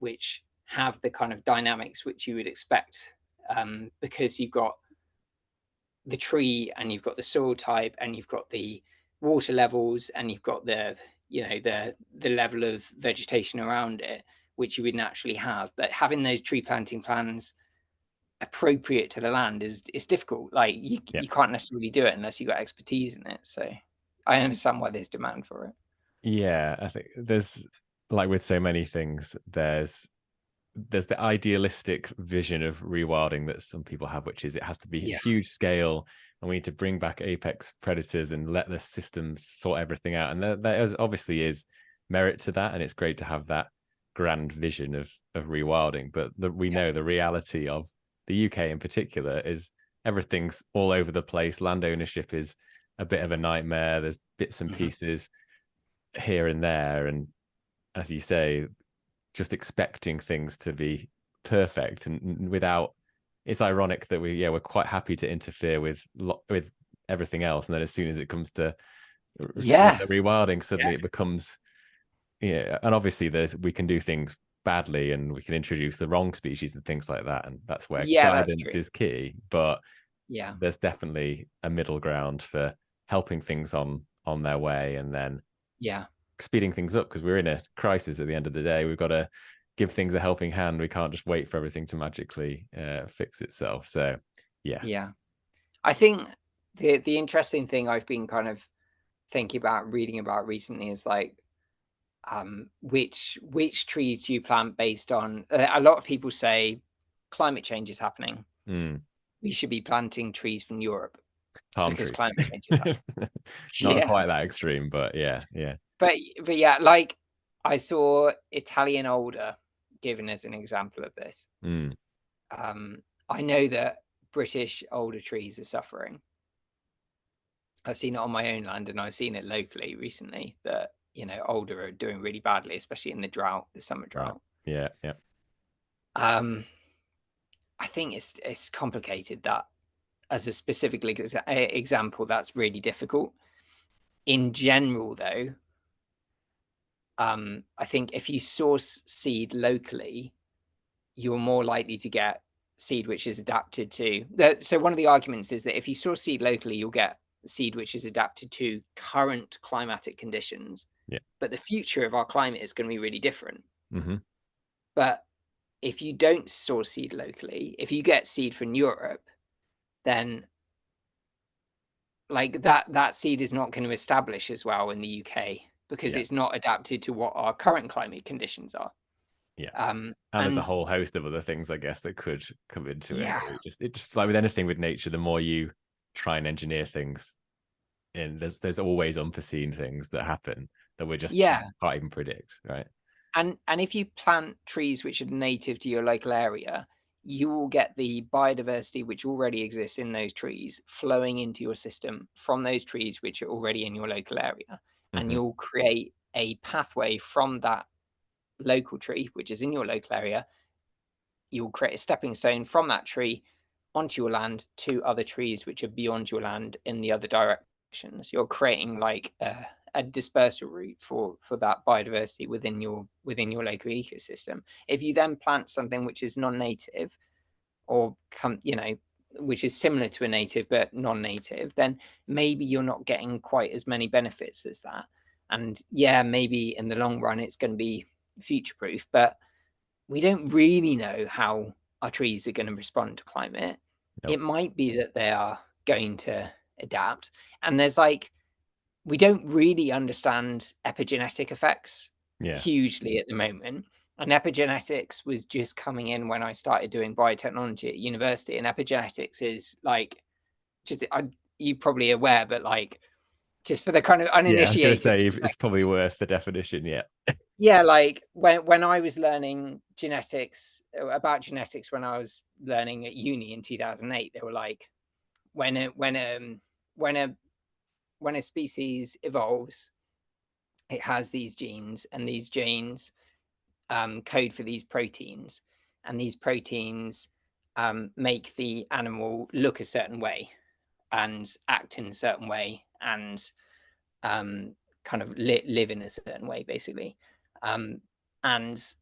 which have the kind of dynamics which you would expect, because you've got the tree, and you've got the soil type, and you've got the water levels, and you've got the, you know, the level of vegetation around it, which you would naturally have. But having those tree planting plans appropriate to the land is difficult. Like Yeah. you can't necessarily do it unless you've got expertise in it. So I understand why there's demand for it. Yeah, I think there's, like with so many things, there's the idealistic vision of rewilding that some people have, which is it has to be Yeah. huge scale, and we need to bring back apex predators and let the systems sort everything out. And there is, obviously is merit to that, and it's great to have that grand vision of rewilding. But we know the reality of the UK in particular is everything's all over the place. Land ownership is a bit of a nightmare. There's bits and pieces here and there, and as you say, just expecting things to be perfect and without, it's ironic that we're quite happy to interfere with everything else, and then as soon as it comes to the rewilding, suddenly it becomes, yeah. And obviously we can do things badly, and we can introduce the wrong species and things like that, and that's where That's guidance true. is key. But Yeah. there's definitely a middle ground for helping things on their way, and then speeding things up, because we're in a crisis at the end of the day. We've got to give things a helping hand. We can't just wait for everything to magically fix itself. So Yeah. I think the interesting thing I've been kind of thinking about, reading about recently, is like which trees do you plant based on, a lot of people say climate change is happening. We should be planting trees from Europe palm because trees. climate change is happening. Not Yeah. quite that extreme, but yeah. But yeah, like I saw Italian alder given as an example of this. I know that British alder trees are suffering. I've seen it on my own land, and I've seen it locally recently that, you know, alder are doing really badly, especially in the drought, the summer Right. drought. Yeah. I think it's complicated, that as a specific example, that's really difficult. In general, though, I think if you source seed locally, you're more likely to get seed which is adapted to so one of the arguments is that if you source seed locally, you'll get seed which is adapted to current climatic conditions. Yeah. But the future of our climate is going to be really different. Mm-hmm. But if you don't source seed locally, if you get seed from Europe, then like that seed is not going to establish as well in the UK because Yeah. it's not adapted to what our current climate conditions are. Yeah. And there's a whole host of other things, I guess, that could come into it. It just like with anything with nature, the more you try and engineer things in, there's always unforeseen things that happen that we just can't even predict, right? And if you plant trees which are native to your local area, you will get the biodiversity which already exists in those trees flowing into your system from those trees which are already in your local area. And you'll create a pathway from that local tree, which is in your local area. You'll create a stepping stone from that tree onto your land to other trees which are beyond your land in the other directions. You're creating like a dispersal route for that biodiversity within your local ecosystem. If you then plant something which is non-native, or which is similar to a native but non-native, then maybe you're not getting quite as many benefits as that. And yeah, maybe in the long run it's going to be future proof, but we don't really know how our trees are going to respond to climate. It might be that they are going to adapt, and there's like, we don't really understand epigenetic effects hugely at the moment. And epigenetics was just coming in when I started doing biotechnology at university. And epigenetics is like, just you probably aware, but like, just for the kind of Yeah, I was going to uninitiated, say it's probably worth the definition. yeah, like when I was learning genetics, about genetics, when I was learning at uni in 2008, they were like, when a species evolves, it has these genes, and these genes code for these proteins, and these proteins make the animal look a certain way and act in a certain way, and kind of live in a certain way, basically. And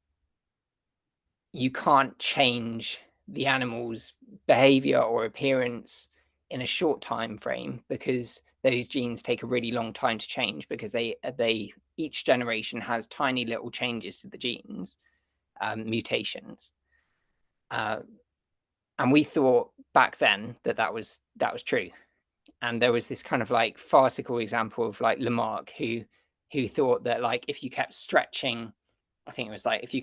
you can't change the animal's behavior or appearance in a short time frame, because those genes take a really long time to change, because they each generation has tiny little changes to the genes, mutations. And we thought back then that was true. And there was this kind of like farcical example of like Lamarck, who thought that like if you kept stretching, I think it was like if you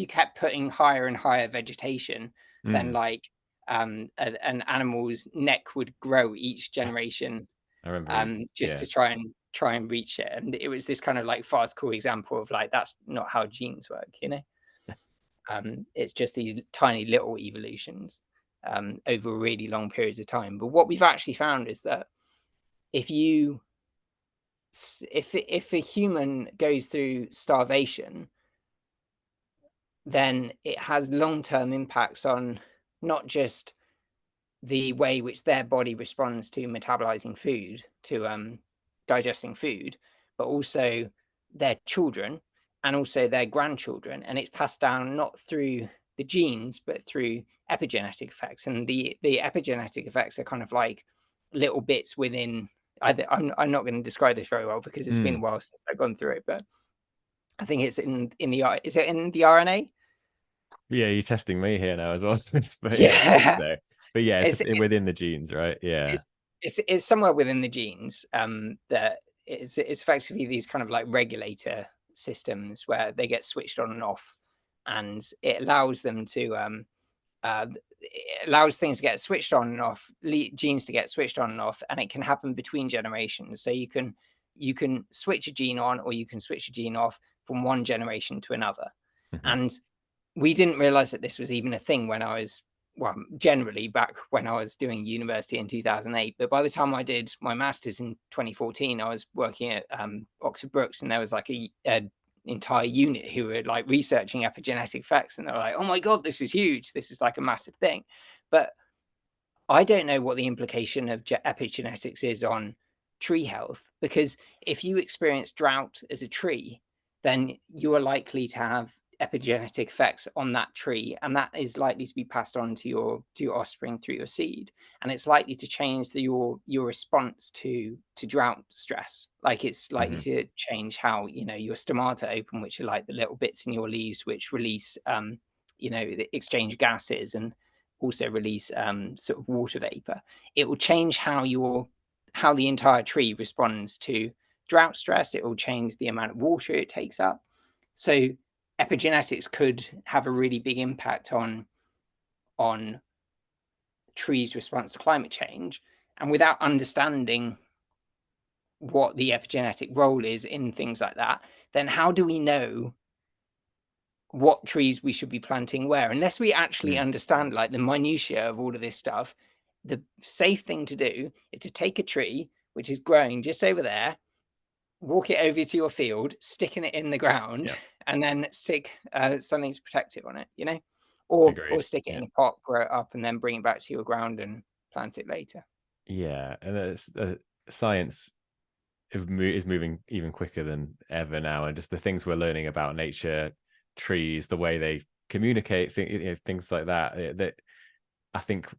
kept putting higher and higher vegetation, then Mm, like an animal's neck would grow each generation, I remember reading this. just Yeah. to try and reach it. And it was this kind of like farcical example of like that's not how genes work, you know. It's just these tiny little evolutions over really long periods of time. But what we've actually found is that if you if a human goes through starvation, then it has long-term impacts on not just the way which their body responds to metabolizing food, to digesting food, but also their children and also their grandchildren. And it's passed down not through the genes, but through epigenetic effects. And the epigenetic effects are kind of like little bits within. I'm not going to describe this very well because it's been a Mm. while since I've gone through it, but I think it's in the is it in the RNA? Yeah, you're testing me here now as well. But yeah, I think Yeah, so. But yeah, it's it's within the genes, right? Yeah. it's it's somewhere within the genes, that it's effectively these kind of like regulator systems where they get switched on and off, and it allows them to it allows things to get switched on and off, genes to get switched on and off, and it can happen between generations. So you can switch a gene on or you can switch a gene off from one generation to another. Mhm. And we didn't realize that this was even a thing when I was, well, generally back when I was doing university in 2008. But by the time I did my master's in 2014, I was working at Oxford Brookes, and there was like a entire unit who were like researching epigenetic effects, and they were like, oh my God, this is huge. This is like a massive thing. But I don't know what the implication of epigenetics is on tree health, because if you experience drought as a tree, then you are likely to have epigenetic effects on that tree, and that is likely to be passed on to your offspring through your seed, and it's likely to change your response to drought stress. Like it's likely Mhm. to change how your stomata open, which are like the little bits in your leaves which release the exchange gases and also release sort of water vapor. It will change how the entire tree responds to drought stress. It will change the amount of water it takes up. So epigenetics could have a really big impact on trees' response to climate change. And without understanding what the epigenetic role is in things like that, then how do we know what trees we should be planting where? Unless we actually Mm. understand like the minutiae of all of this stuff, the safe thing to do is to take a tree which is growing just over there, walk it over to your field, sticking it in the ground, Yeah. and then stick something to protect it on it, or Agreed. stick it Yeah. in a pot, grow it up, and then bring it back to your ground and plant it later. Yeah. And it's, science is moving even quicker than ever now, and just the things we're learning about nature, trees, the way they communicate, things like that. That I think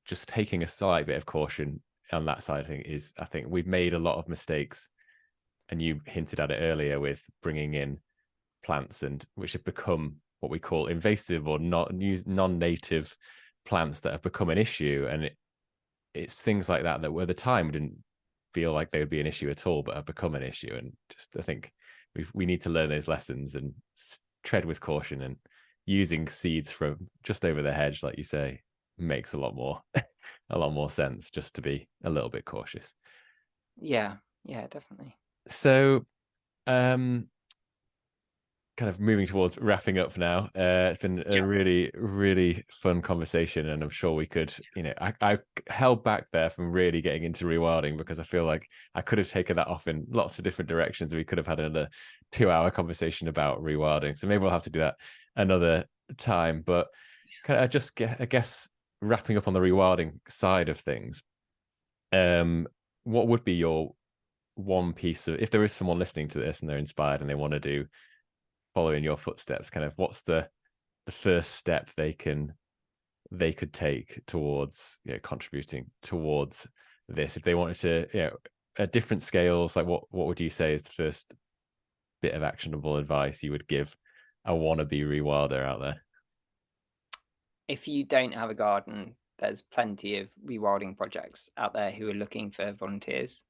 just taking a slight bit of caution on that side of thing is, I think we've made a lot of mistakes, and you hinted at it earlier with bringing in plants and which have become what we call invasive or not non-native plants that have become an issue, and it's things like that where the time didn't feel like they would be an issue at all, but have become an issue. And just I think we need to learn those lessons and tread with caution, and using seeds from just over the hedge, like you say, makes a lot more a lot more sense, just to be a little bit cautious. Yeah, yeah, definitely. So um kind of moving towards wrapping up now. It's been a Yeah, really, really fun conversation, and I'm sure we could, I held back there from really getting into rewilding because I feel like I could have taken that off in lots of different directions. We could have had another 2-hour conversation about rewilding. So maybe we'll have to do that another time. But kind of just get, I guess, wrapping up on the rewilding side of things, what would be your one piece of, if there is someone listening to this and they're inspired and they want to do follow in your footsteps, kind of what's the first step they can they could take towards contributing towards this if they wanted to, at different scales? Like what would you say is the first bit of actionable advice you would give a wannabe rewilder out there? If you don't have a garden, there's plenty of rewilding projects out there who are looking for volunteers,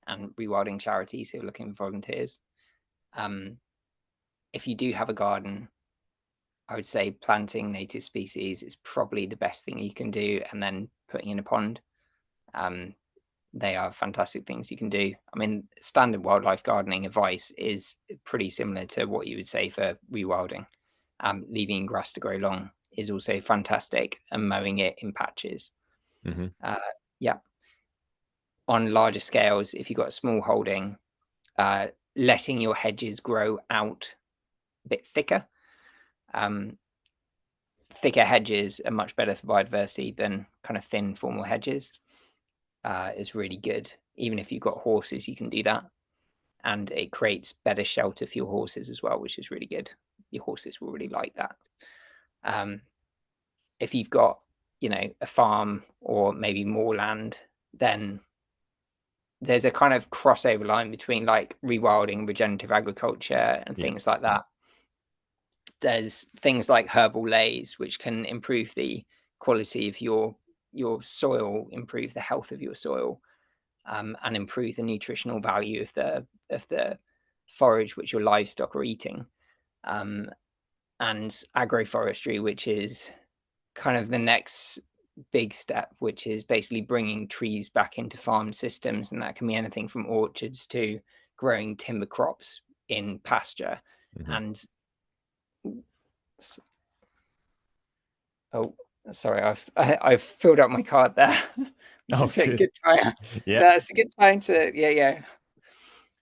and rewilding charities who are looking for volunteers. Um, if you do have a garden, I would say planting native species is probably the best thing you can do, and then putting in a pond. Um, they are fantastic things you can do. I mean, standard wildlife gardening advice is pretty similar to what you would say for rewilding. Leaving grass to grow long is also fantastic, and mowing it in patches. Mm-hmm. Uh, yeah. On larger scales, if you've got a small holding, letting your hedges grow out a bit thicker. Thicker hedges are much better for biodiversity than kind of thin formal hedges. Is really good. Even if you've got horses, you can do that. And it creates better shelter for your horses as well, which is really good. Your horses will really like that. If you've got, a farm or maybe more land, then there's a kind of crossover line between like rewilding, regenerative agriculture, and Yeah. things like that. There's things like herbal lays, which can improve the quality of your soil, improve the health of your soil, and improve the nutritional value of the forage which your livestock are eating. And agroforestry, which is kind of the next big step, which is basically bringing trees back into farm systems, and that can be anything from orchards to growing timber crops in pasture. Mm-hmm. And oh, sorry, I've filled up my card there. Which Oh, is a cheers. good time. Yeah, That's a good time to yeah.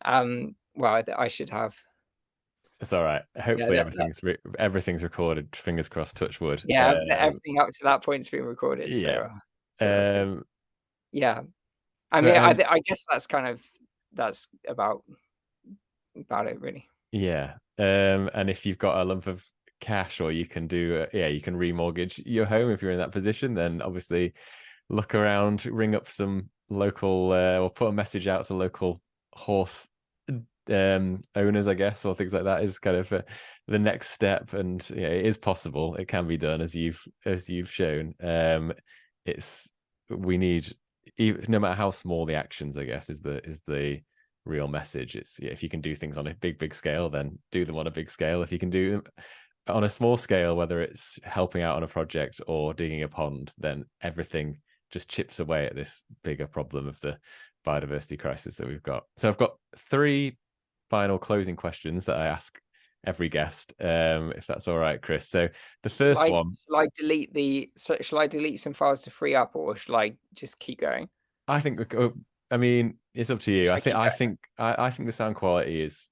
Well, I should have. it's all right. Yeah, Hopefully everything's recorded. Fingers crossed, touch wood. yeah, everything up to that point's been recorded, Yeah. so that's good. Um, Yeah, I mean, but I guess that's about it really. yeah. And if you've got a lump of cash, or you can do, you can remortgage your home if you're in that position, then obviously look around, ring up some local, or put a message out to local horse owners, I guess, or things like that is kind of the next step. And yeah, it is possible. It can be done, as you've shown. It's we need, no matter how small the actions, I guess, is the real message. It's if you can do things on a big scale, then do them on a big scale. If you can do them on a small scale, whether it's helping out on a project or digging a pond, then everything just chips away at this bigger problem of the biodiversity crisis that we've got. So I've got 3 final closing questions that I ask every guest, if that's all right, Chris. So the first one, Shall I delete some files to free up, or shall I just keep going? I think, I mean, it's up to you. Shall I I think keep I going? think I think the sound quality is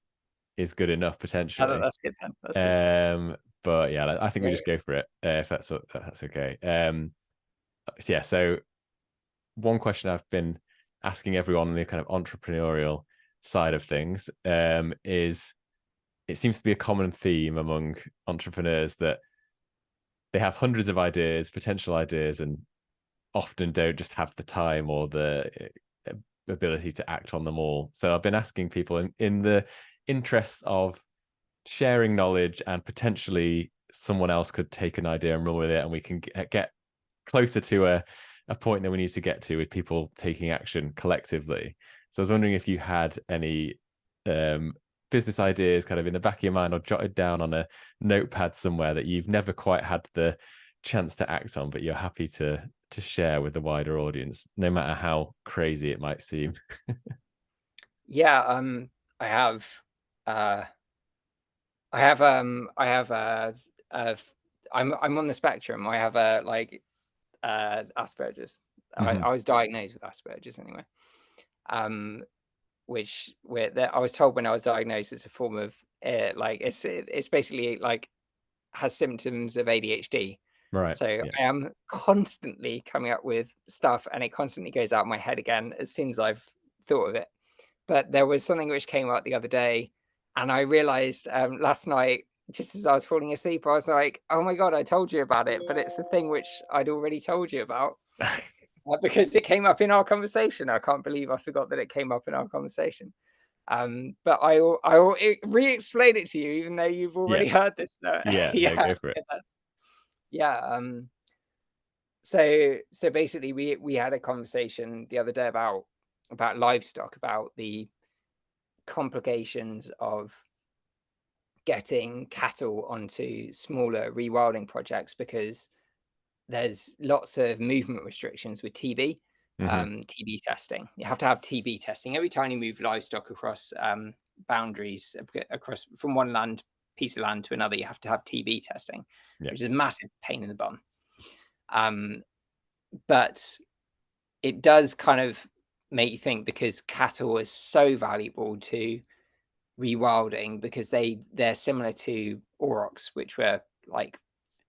good enough potentially. That's good then. That's good. But yeah, I think we Yeah, just go for it, if that's okay. So one question I've been asking everyone on the kind of entrepreneurial side of things, is, it seems to be a common theme among entrepreneurs that they have hundreds of ideas, potential ideas, and often don't just have the time or the ability to act on them all. So I've been asking people, in the interests of sharing knowledge, and potentially someone else could take an idea and run with it, and we can get closer to a point that we need to get to with people taking action collectively. So I was wondering if you had any business ideas kind of in the back of your mind, or jotted down on a notepad somewhere, that you've never quite had the chance to act on, but you're happy to share with the wider audience, no matter how crazy it might seem. yeah. I have. I have. Uh, I'm on the spectrum. I have Asperger's. Mm-hmm. I was diagnosed with Asperger's anyway. Which I was told when I was diagnosed, it's a form of it's basically like has symptoms of ADHD. Right. So Yeah. I am constantly coming up with stuff, and it constantly goes out of my head again as soon as I've thought of it. But there was something which came out the other day, and I realized last night just as I was falling asleep, I was like, oh my God, I told you about it. But it's the thing which I'd already told you about because it came up in our conversation. I can't believe I forgot that it came up in our conversation. But I re-explain it to you, even though you've Yeah. already heard this. Yeah. No, Yeah, go for it. yeah. So basically, we had a conversation the other day about livestock, about the complications of getting cattle onto smaller rewilding projects because there's lots of movement restrictions with TB. Hmm. TB testing. You have to have TB testing every time you move livestock across boundaries, across from one piece of land to another. You have to have TB testing, Yeah. which is a massive pain in the bum. But it does kind of make you think, because cattle is so valuable to rewilding because they're similar to aurochs, which were like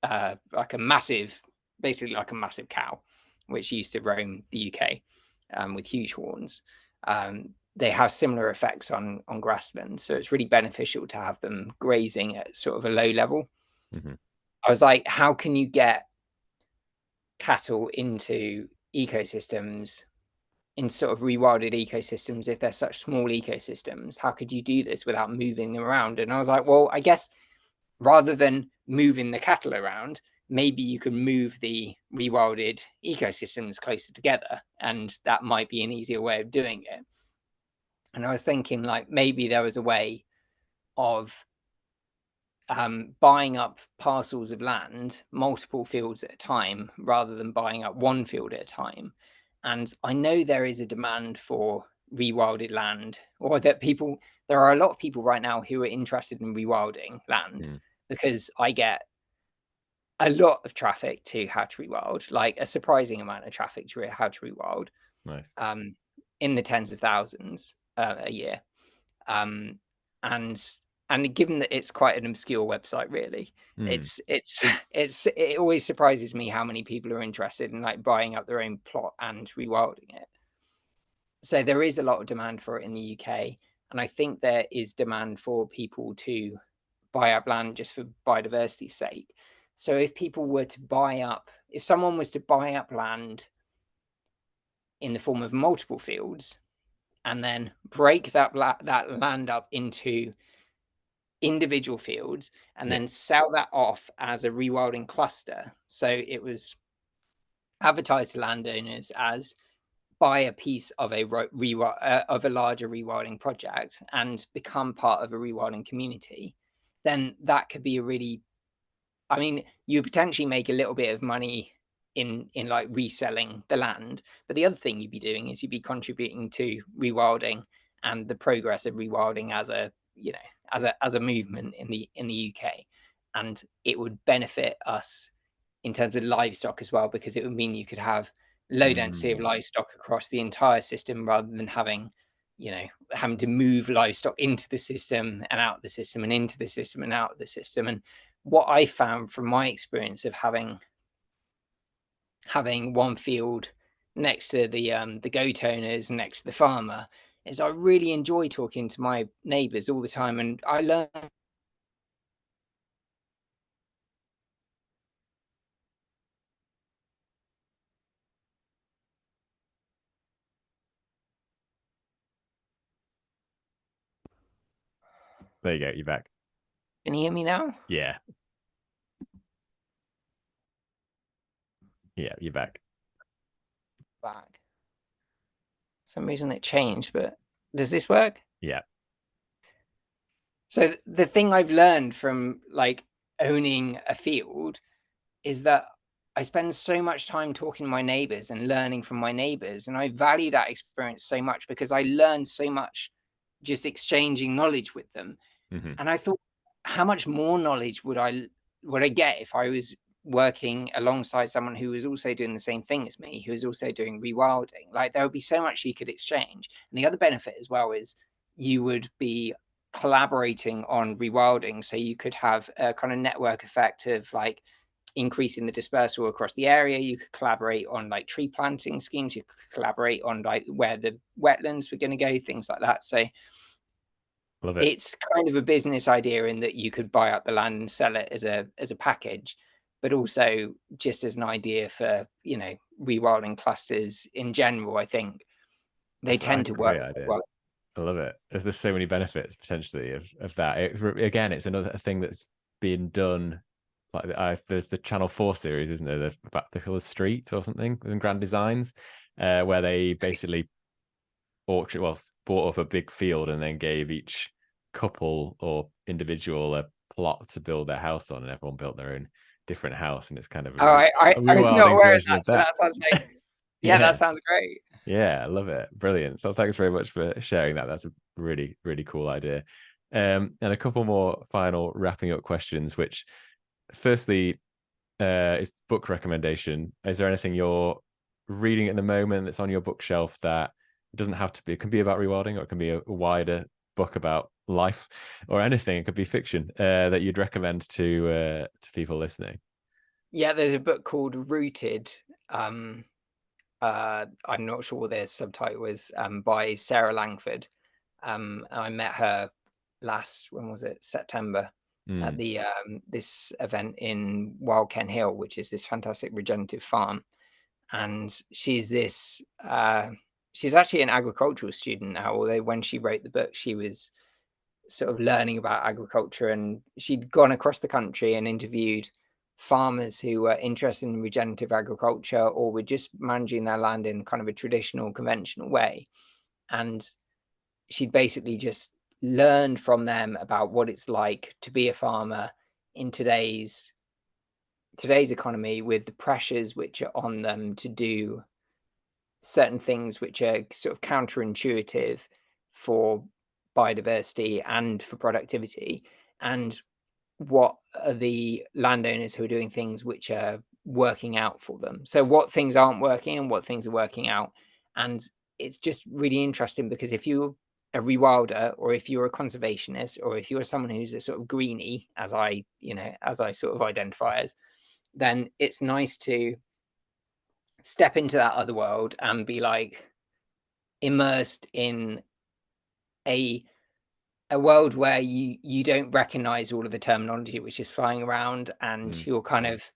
a massive, basically like a massive cow, which used to roam the UK with huge horns. They have similar effects on grassland, so it's really beneficial to have them grazing at sort of a low level. Hmm. I was like, how can you get cattle into ecosystems, in sort of rewilded ecosystems, if they're such small ecosystems? How could you do this without moving them around? And I was like, well, I guess rather than moving the cattle around, maybe you can move the rewilded ecosystems closer together, and that might be an easier way of doing it. And I was thinking, like, maybe there was a way of buying up parcels of land, multiple fields at a time, rather than buying up one field at a time. And I know there is a demand for rewilded land, or that there are a lot of people right now who are interested in rewilding land, Mm. because I get a lot of traffic to How to Rewild, like a surprising amount of traffic to How to Rewild, Nice. in the tens of thousands a year. Um, and given that it's quite an obscure website, really, Mm. it always surprises me how many people are interested in like buying up their own plot and rewilding it. So there is a lot of demand for it in the UK, and I think there is demand for people to buy up land just for biodiversity's sake. So if someone was to buy up land in the form of multiple fields and then break that land up into individual fields and Yeah. then sell that off as a rewilding cluster. So it was advertised to landowners as, buy a piece of a of a larger rewilding project and become part of a rewilding community. Then that could be a really, I mean, you potentially make a little bit of money in like reselling the land, but the other thing you'd be doing is you'd be contributing to rewilding and the progress of rewilding as a, you know, as a movement in the UK. And it would benefit us in terms of livestock as well, because it would mean you could have low density of Mm. livestock across the entire system, rather than having, you know, having to move livestock into the system and out of the system and into the system and out of the system. And what I found from my experience of having one field next to the goat owners, next to the farmer, is I really enjoy talking to my neighbours all the time, and I learn. There you go. You're back. Can you hear me now? Yeah. Yeah. You're back. Back. For some reason it changed, but does this work? Yeah. So the thing I've learned from like owning a field is that I spend so much time talking to my neighbors and learning from my neighbors, and I value that experience so much because I learned so much just exchanging knowledge with them. Hmm. And I thought, how much more knowledge would I get if I was working alongside someone who was also doing the same thing as me, who was also doing rewilding? Like, there would be so much you could exchange. And the other benefit as well is you would be collaborating on rewilding, so you could have a kind of network effect of like increasing the dispersal across the area. You could collaborate on like tree planting schemes, you could collaborate on like where the wetlands were going to go, things like that. So Love it. it's kind of a business idea in that you could buy up the land and sell it as a package, but also just as an idea for, rewilding clusters in general. I think they That's a tend to work great quite idea. well. I love it. There's so many benefits potentially of that. Again, it's another thing that's being done. Like there's the Channel 4 series, isn't there? About the street or something in Grand Designs, where they basically bought up a big field and then gave each couple or individual a plot to build their house on, and everyone built their own different house, and it's kind of Oh, I was not rewilding aware of version that, of so that. that sounds like, yeah, that Yeah. sounds great. Yeah, I love it. Brilliant. So thanks very much for sharing that. That's a really, really cool idea. And a couple more final wrapping up questions, which firstly is book recommendation. Is there anything you're reading at the moment that's on your bookshelf that it doesn't have to be, it can be about rewilding, or it can be a wider book about life or anything. It could be fiction that you'd recommend to people listening. Yeah, there's a book called Rooted. Um, I'm not sure what their subtitle is, by Sarah Langford. I met her when was it? September, at Mm, the this event in Wild Ken Hill, which is this fantastic regenerative farm. And she's actually an agricultural student now, although when she wrote the book, she was sort of learning about agriculture, and she'd gone across the country and interviewed farmers who were interested in regenerative agriculture or were just managing their land in kind of a traditional, conventional way. And she'd basically just learned from them about what it's like to be a farmer in today's economy, with the pressures which are on them to do certain things which are sort of counterintuitive for biodiversity and for productivity, and what are the landowners who are doing things which are working out for them. So what things aren't working and what things are working out. And it's just really interesting, because if you're a rewilder, or if you're a conservationist, or if you're someone who's a sort of greenie, as I sort of identify as, then it's nice to step into that other world and be like immersed in a world where you don't recognize all of the terminology which is flying around, and mm. you're kind of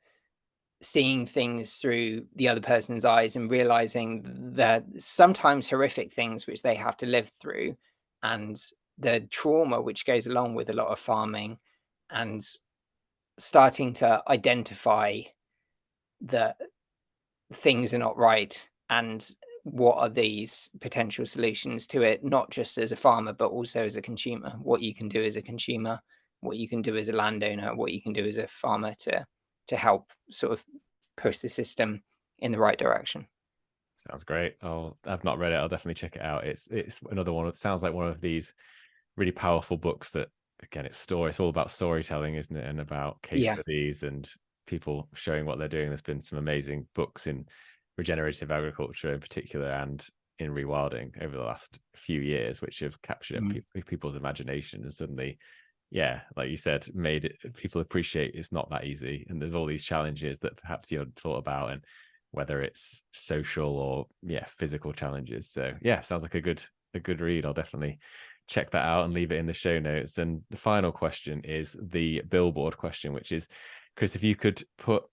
seeing things through the other person's eyes and realizing that sometimes horrific things which they have to live through, and the trauma which goes along with a lot of farming, and starting to identify that things are not right, and what are these potential solutions to it, not just as a farmer but also as a consumer, what you can do as a consumer, what you can do as a landowner, what you can do as a farmer to help sort of push the system in the right direction. Sounds great. I've not read it. I'll definitely check it out. It's another one. It sounds like one of these really powerful books that, again, it's all about storytelling, isn't it? And about case Yeah. studies and people showing what they're doing. There's been some amazing books in regenerative agriculture in particular, and in rewilding over the last few years, which have captured Mm. people's imagination, and suddenly, yeah, like you said, made people appreciate it's not that easy, and there's all these challenges that perhaps you hadn't thought about, and whether it's social or, yeah, physical challenges. So yeah, sounds like a good read. I'll definitely check that out and leave it in the show notes. And the final question is the billboard question, which is, Chris, if you could put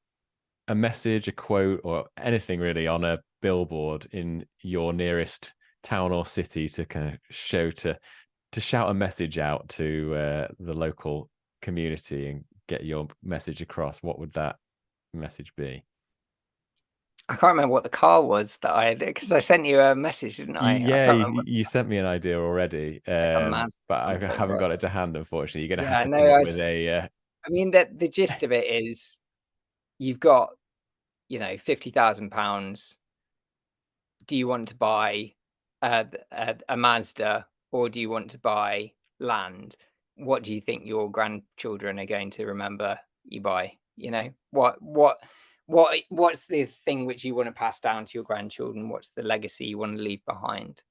a message, a quote, or anything really on a billboard in your nearest town or city to kind of to shout a message out to the local community and get your message across, what would that message be? I can't remember what the car was that I had, because I sent you a message, didn't I? I Yeah, can't remember. you sent me an idea already, Like a Mazda but I something, haven't but got it to hand, unfortunately. You're going to have yeah, to no, come up with a I mean, the gist of it is, you've got, £50,000. Do you want to buy a Mazda, or do you want to buy land? What do you think your grandchildren are going to remember you by? What's the thing which you want to pass down to your grandchildren? What's the legacy you want to leave behind?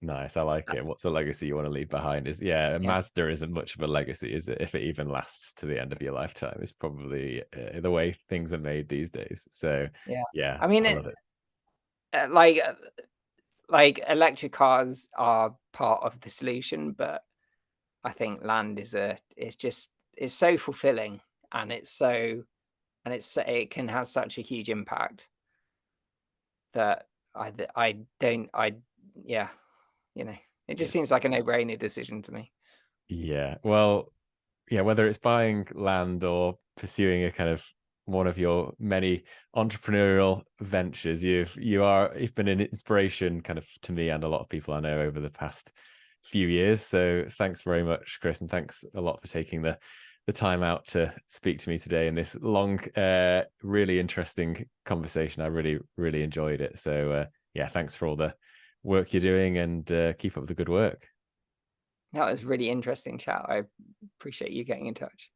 Nice, I like it. What's the legacy you want to leave behind? Is Yeah, a Yeah, Mazda isn't much of a legacy, is it? If it even lasts to the end of your lifetime, it's probably the way things are made these days. So yeah. yeah, I mean, I love it. uh, like uh, like electric cars are part of the solution, but I think land is it's so fulfilling, and it can have such a huge impact that I don't I yeah, you know, it just seems It's like a no-brainer decision to me. yeah. Well, yeah, whether it's buying land or pursuing a kind of one of your many entrepreneurial ventures, you've been an inspiration kind of to me and a lot of people I know over the past few years. So thanks very much, Chris, and thanks a lot for taking the time out to speak to me today in this long, really interesting conversation. I really, really enjoyed it. So yeah, thanks for all the work you're doing, and keep up the good work. That was really interesting chat. I appreciate you getting in touch.